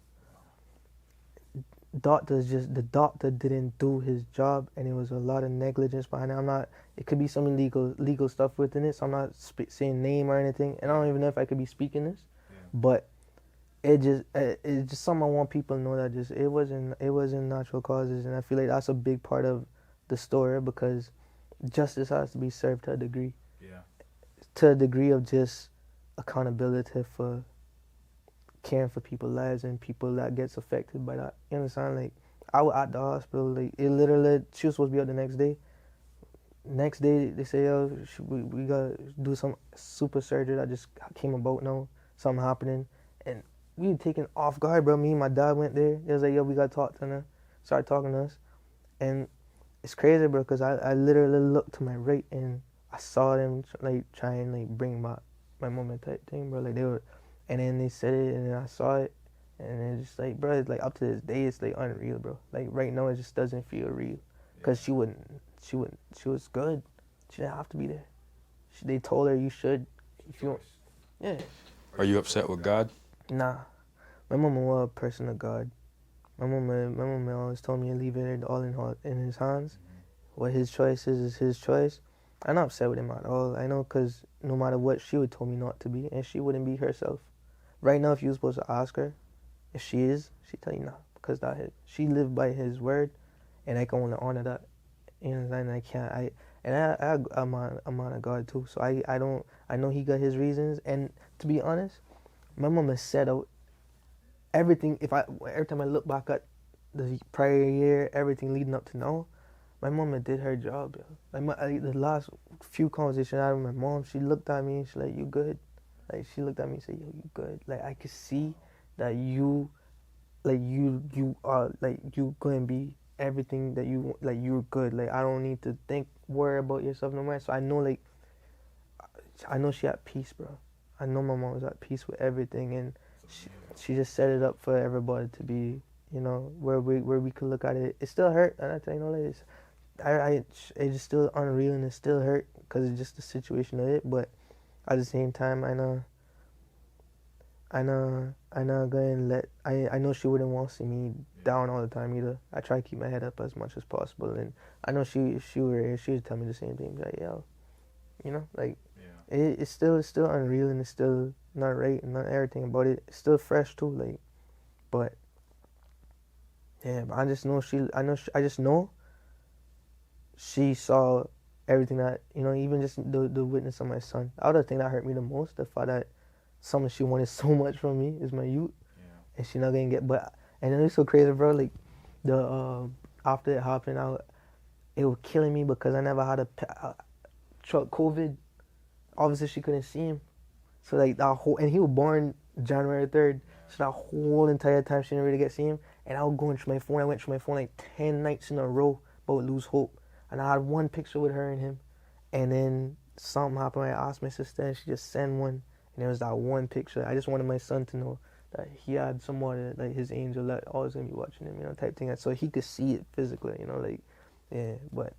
The doctor didn't do his job, and it was a lot of negligence behind it. It could be some legal stuff within it, so I'm not saying name or anything, and I don't even know if I could be speaking this, but it's just something I want people to know, that just it wasn't natural causes, and I feel like that's a big part of the story, because justice has to be served to a degree. To a degree of just accountability for caring for people's lives and people that gets affected by that. You understand? Like I was at the hospital. Like it literally, she was supposed to be out the next day. Next day they say, yo, we gotta do some super surgery that just came about now. Something happening, and we were taken off guard, bro. Me and my dad went there. They was like, yo, we gotta talk to her. Started talking to us, and it's crazy, bro, because I literally looked to my right and I saw them like try and like bring my moment type thing, bro. Like they were, and then they said it, and then I saw it, and it's just like, bro, it's like up to this day, it's like unreal, bro. Like right now, it just doesn't feel real, cause she was good. She didn't have to be there. They told her you should, if you want. Yeah. Are you upset with God? Nah, my mama was a person of God. My mama always told me to leave it all in his hands. What his choice is his choice. I'm not upset with him at all. I know, because no matter what, she would tell me not to be, and she wouldn't be herself. Right now, if you were supposed to ask her if she is, she'd tell you no, because she lived by his word, and I can only honor that. You know what I'm saying? I can't. I'm on a God too, so I don't. I know he got his reasons, and to be honest, my mama said out everything. Every time I look back at the prior year, everything leading up to now, my mama did her job, yo. The last few conversations I had with my mom, she looked at me and she like, you good? Like she looked at me and said, yo, you good? Like I could see that you are like you gonna be everything that you want. Like you're good. Like I don't need to worry about yourself no more. So I know she at peace, bro. I know my mom was at peace with everything, and she just set it up for everybody to be, where we could look at it. It still hurt, and I tell you, like it's just still unreal, and it still hurt because it's just the situation of it. But at the same time, I know going let I know she wouldn't want to see me down all the time either. I try to keep my head up as much as possible, and I know she would tell me the same thing, like yo, like it's still unreal, and it's still not right, and not everything about it. It's still fresh too, like, but yeah, but I just know she saw everything that, even just the witness of my son. The other thing that hurt me the most, the fact that something she wanted so much from me is my youth, and she not gonna get. But and it was so crazy, bro. Like the after it happened, it was killing me because I never had a COVID. Obviously, she couldn't see him, so like that whole, and he was born January 3rd, so that whole entire time she didn't really get to see him. And I was going through my phone. I went through my phone like 10 nights in a row, but would lose hope. And I had one picture with her and him, and then something happened. I asked my sister, and she just sent one, and it was that one picture. I just wanted my son to know that he had someone, like his angel, that always gonna be watching him, type thing, so he could see it physically, like, yeah. But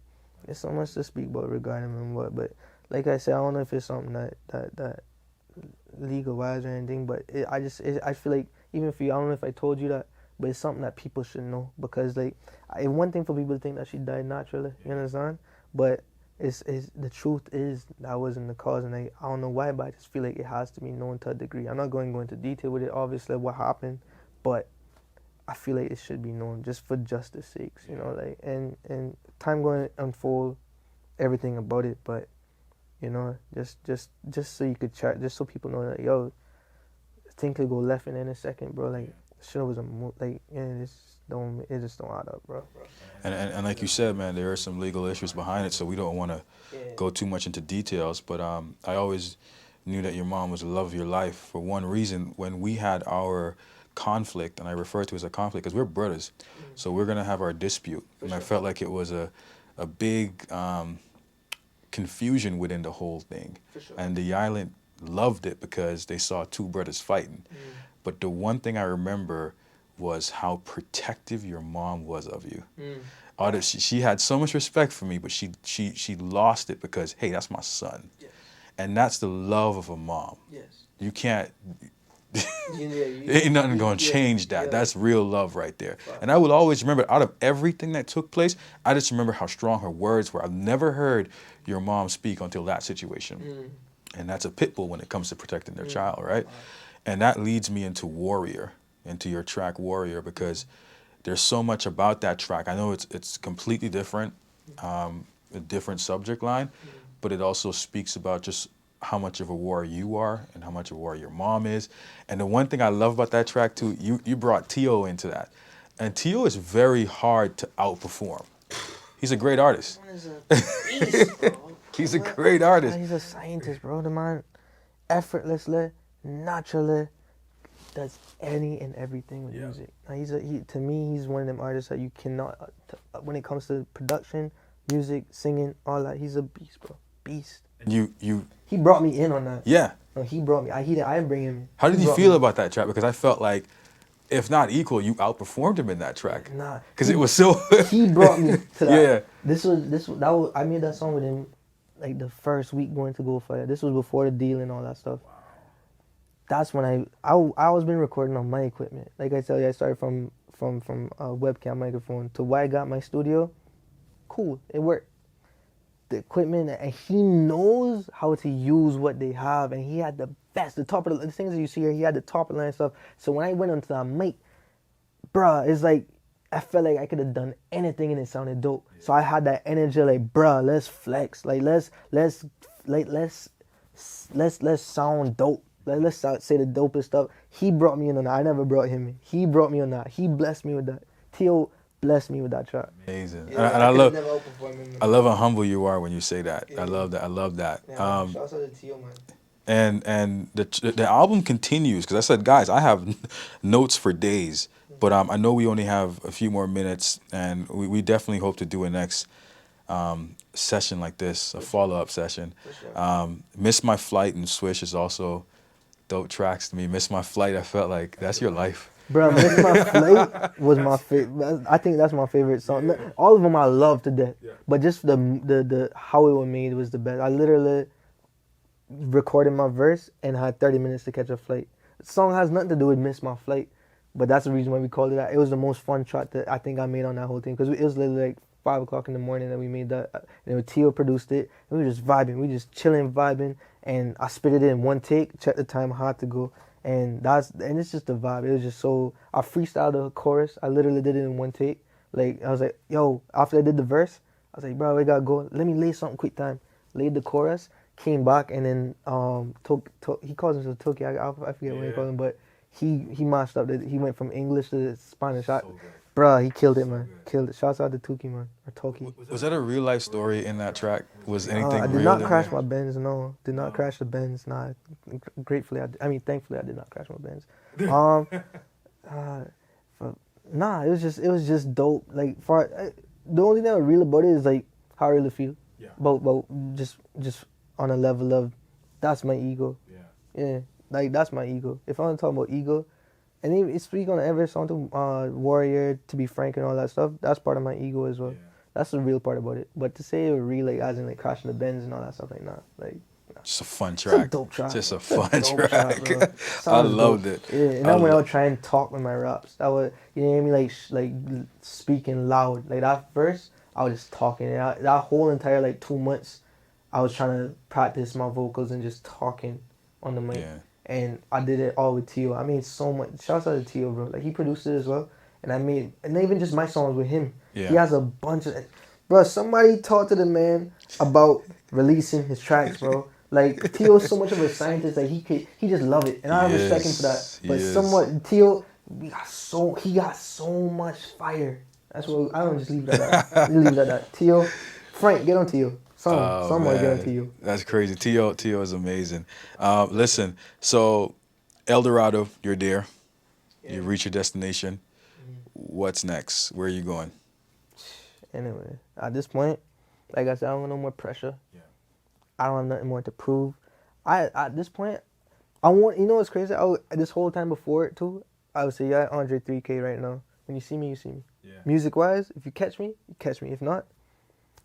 there's so much to speak about regarding him, but like I said, I don't know if it's something that legal wise or anything, but I feel like, even for you, I don't know if I told you that, but it's something that people should know, because like, one thing for people to think that she died naturally, you understand, but it's the truth is that wasn't the cause, and I don't know why, but I just feel like it has to be known to a degree. I'm not going to go into detail with it, obviously, what happened, but I feel like it should be known just for justice sakes, like, and time going to unfold everything about it, but just so you could chat, just so people know that, yo, thing could go left in any second, bro. Like, shit was like, yeah, it just don't add up, bro. And like you said, man, there are some legal issues behind it, so we don't want to go too much into details. But I always knew that your mom was the love of your life for one reason. When we had our conflict, and I refer to it as a conflict because we're brothers, so we're gonna have our dispute, and I felt like it was a big confusion within the whole thing, and the island loved it because they saw two brothers fighting. But the one thing I remember was how protective your mom was of you. She had so much respect for me, but she lost it because, hey, that's my son. Yes. And that's the love of a mom. Yes. You can't, ain't nothing going to change that. That's real love right there. Wow. And I will always remember, out of everything that took place, I just remember how strong her words were. I've never heard your mom speak until that situation. And that's a pit bull when it comes to protecting their child, right? Wow. And that leads me into Warrior, into your track Warrior, because there's so much about that track. I know it's completely different, a different subject line, but it also speaks about just how much of a warrior you are and how much of a warrior your mom is. And the one thing I love about that track too, you brought T.O. into that. And T.O. is very hard to outperform. He's a great artist. Man is a beast, bro. He's a great artist. He's a scientist, bro. The man effortlessly, naturally does any and everything with music. Like to me, he's one of them artists that you cannot, when it comes to production, music, singing, all that, he's a beast, bro. Beast. He brought me in on that. Yeah. No, he brought me. I didn't bring him. How did you feel about that track? Because I felt like, if not equal, you outperformed him in that track. Nah. Because it was so. He brought me to that. Yeah. I made that song with him, like the first week going to Go Fire. This was before the deal and all that stuff. Wow. That's when I was been recording on my equipment. Like I tell you, I started from a webcam microphone to where I got my studio. Cool, it worked. The equipment, and he knows how to use what they have, and he had the best, the things that you see here, he had the top of the line stuff. So when I went onto that mic, bruh, it's like, I felt like I could have done anything and it sounded dope. Yeah. So I had that energy, like, bruh, let's flex, like, let's sound dope. Like, let's say the dopest stuff. He brought me in on that. I never brought him in. He brought me on that. He blessed me with that. T.O. blessed me with that track. Amazing. Yeah, and I love how humble you are when you say that. Yeah. I love that. Yeah, shout out to T.O., And man. the album continues, because I said, guys, I have notes for days, but I know we only have a few more minutes, and we definitely hope to do a next session like this, a follow-up session. Sure. Miss My Flight and Swish is also dope tracks to me. Miss My Flight, I felt like that's your life. Bro, Miss My Flight was my favorite. I think that's my favorite song. Yeah. All of them I love to death, but just the how it was made was the best. I literally recorded my verse and had 30 minutes to catch a flight. The song has nothing to do with Miss My Flight, but that's the reason why we called it that. It was the most fun track that I think I made on that whole thing, because it was literally like 5 o'clock in the morning that we made that. And Tio produced it, and we were just vibing. We just chilling, vibing, and I spit it in one take, check the time, hot to go. And it's just the vibe. It was just so, I freestyled the chorus. I literally did it in one take. Like, I was like, yo, after I did the verse, I was like, bro, we gotta go. Let me lay something quick time. Laid the chorus, came back, and then he calls himself Toki. I forget what he calls him, but he mashed up. He went from English to Spanish. Bruh, he killed it, man. Killed it. Shouts out to Tuki, man. Or Toki. Was that a real life story in that track? Was anything real? I did not crash my Benz, no. Did not crash the Benz, nah. Thankfully, I did not crash my Benz. Nah, it was just dope. Like, the only thing that was real about it is, like, how I really feel. Yeah. About just on a level of, that's my ego. Yeah. Like, that's my ego. If I want to talk about ego, and even speak on every song to Warrior, to be frank and all that stuff, that's part of my ego as well. Yeah. That's the real part about it. But to say it was real, like, as in, like, crashing the Benz and all that stuff, like, nah. Like, nah. Just a fun track. It's a dope track. Just a fun track. I loved it. Yeah, and then when I would try and talk with my raps, that would, you know what I mean, like speaking loud. Like, that verse, I was just talking. That whole entire, like, 2 months, I was trying to practice my vocals and just talking on the mic. Yeah. And I did it all with Tio. I made so much. Shouts out to Tio, bro. Like, he produced it as well. And even just my songs with him. Yeah. He has a bunch of, bro, somebody talk to the man about releasing his tracks, bro. Like, Tio's so much of a scientist, like, he just love it. And I respect him for that. But somewhat, Tio, he got so much fire. That's what, I don't just leave it at that. Leave it at that. Tio, Frank, get on Tio. Someone get on Tio. That's crazy. Tio is amazing. Listen, so Eldorado, you're there. Yeah. You reach your destination. What's next? Where are you going? Anyway, at this point, like I said, I don't want no more pressure. Yeah. I don't have nothing more to prove. At this point, I want, you know what's crazy? This whole time before it too, I would say, yeah, Andre 3K right now. When you see me, you see me. Yeah. Music-wise, if you catch me, you catch me. If not,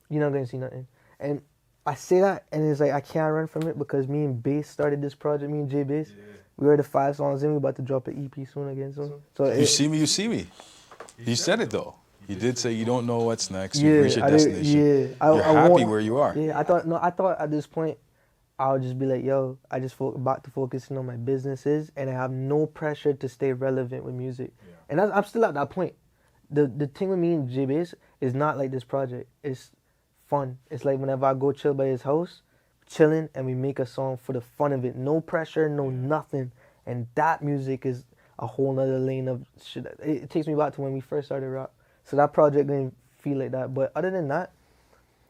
you're not going to see nothing. And I say that, and it's like I can't run from it, because me and Bass started this project, me and J Bass. Yeah. We were the 5 songs in. We're about to drop an EP soon again. So you see me. You said it, though. You did say you don't know what's next. You reach your destination. You're happy where you are. Yeah, I thought at this point, I would just be like, yo, I just about to focus on my businesses, and I have no pressure to stay relevant with music. Yeah. And I'm still at that point. The thing with me and J Bass is not like this project. It's fun. It's like whenever I go chill by his house, chilling, and we make a song for the fun of it. No pressure, no nothing. And that music is a whole nother lane of shit. It takes me back to when we first started rap. So that project didn't feel like that. But other than that,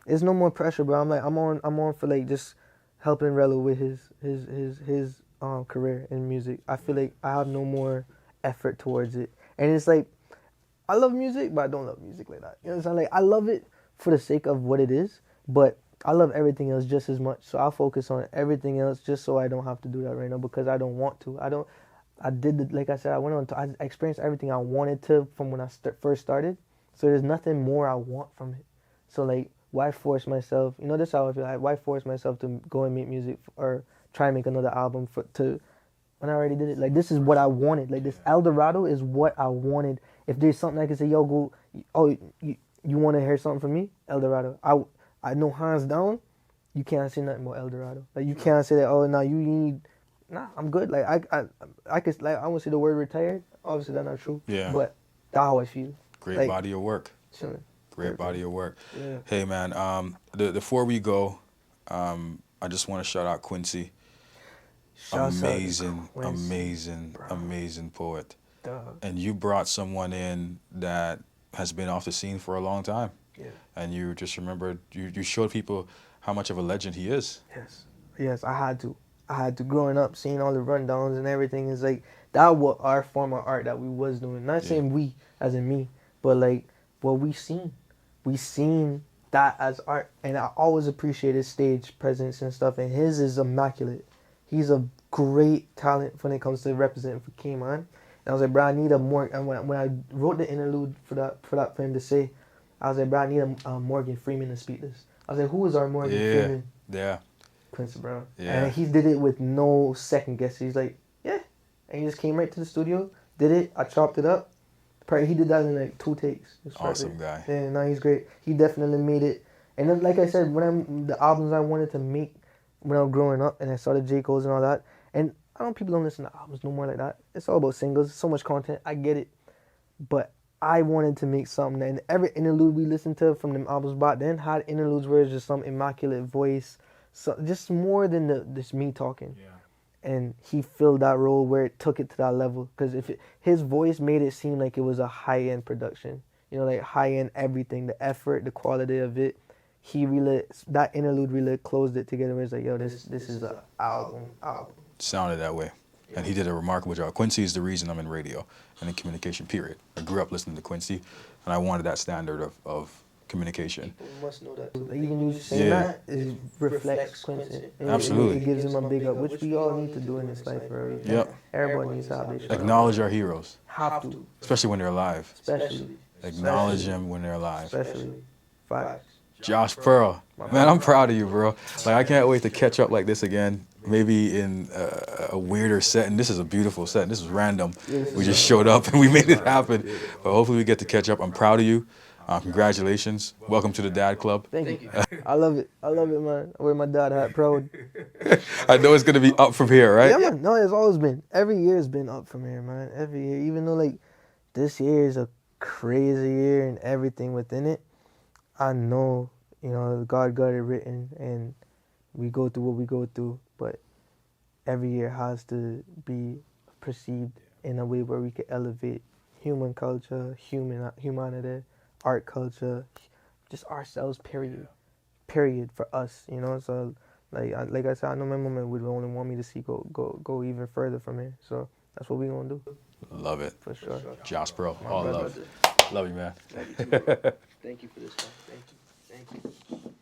there's no more pressure, bro. I'm on for like just helping Relo with his career in music. I feel like I have no more effort towards it. And it's like I love music, but I don't love music like that. You know what I'm saying? Like I love it for the sake of what it is, but I love everything else just as much. So I'll focus on everything else just so I don't have to do that right now because I don't want to. I did the, like I said, I went on. I experienced everything I wanted to from when I first started. So there's nothing more I want from it. So like, why force myself? You know, that's how I feel. Like, why force myself to go and make music or try and make another album when I already did it? Like this is what I wanted. Like this Eldorado is what I wanted. If there's something I can say, yo, go. Oh, you want to hear something from me? Eldorado. I know hands down, you can't say nothing about Eldorado. Like you can't say that. Oh, no, you need. Nah, I'm good. Like I could like I won't say the word retired. Obviously that's not true. Yeah. But that's how I feel. Great like, body of work. Chilling. Great body of work. Yeah. Hey man, before we go, I just want to shout out Quincy. Shouts out to Amazing, Quincy, amazing, bro. amazing poet. Dog. And you brought someone in that has been off the scene for a long time. Yeah. And you just remembered, you showed people how much of a legend he is. Yes, I had to. Growing up, seeing all the rundowns and everything is like that was our form of art that we was doing. Not saying we as in me, but like what we seen. We seen that as art, and I always appreciated stage presence and stuff. And his is immaculate. He's a great talent when it comes to representing for K-Man. And I was like, bro, I need a more. And when I wrote the interlude for him to say, I was like, bro, I need a Morgan Freeman to speak this. I was like, who is our Morgan Freeman? Yeah. Quincy Brown. Yeah. And he did it with no second guess. He's like, yeah. And he just came right to the studio, did it. I chopped it up. He did that in like 2 takes. Awesome guy. Yeah, no, he's great. He definitely made it. And then, like I said, the albums I wanted to make when I was growing up, and I saw the J. Cole's and all that. And people don't listen to albums no more like that. It's all about singles. So much content. I get it. But I wanted to make something, and every interlude we listened to from them albums back then had interludes where it's just some immaculate voice. So just more than this me talking. Yeah. And he filled that role where it took it to that level. Because his voice made it seem like it was a high-end production. You know, like high-end everything. The effort, the quality of it. That interlude really closed it together. Where it's like, yo, this is an album. Sounded that way. And he did a remarkable job. Quincy is the reason I'm in radio and in communication, period. I grew up listening to Quincy, and I wanted that standard of communication. People must know that. Even you saying that it reflects Quincy. Absolutely. It gives him a big up, which we all need to do in this life, bro. Yep. Everybody needs to have this. Acknowledge our heroes. Have to. Especially when they're alive. Especially. Acknowledge them when they're alive. Especially. Facts. Josh Pearl. Man, I'm proud of you, bro. Like, I can't wait to catch up like this again. Maybe in a weirder setting. This is a beautiful setting. This is random. We just showed up and we made it happen. But hopefully we get to catch up. I'm proud of you. Congratulations. Welcome to the Dad Club. Thank you. I love it, man. I wear my dad hat proud. I know it's going to be up from here, right? Yeah, man. No, it's always been. Every year has been up from here, man. Every year. Even though, like, this year is a crazy year and everything within it, I know, you know, God got it written and we go through what we go through. But every year has to be perceived in a way where we can elevate human culture, humanity, art culture, just ourselves, period for us, you know. So like I said, I know my mama would only want me to see go even further from here. So that's what we gonna do. Love it. For sure. Josh Pearl, all love. Love you, man. Love you too, bro. Thank you for this, man. Thank you.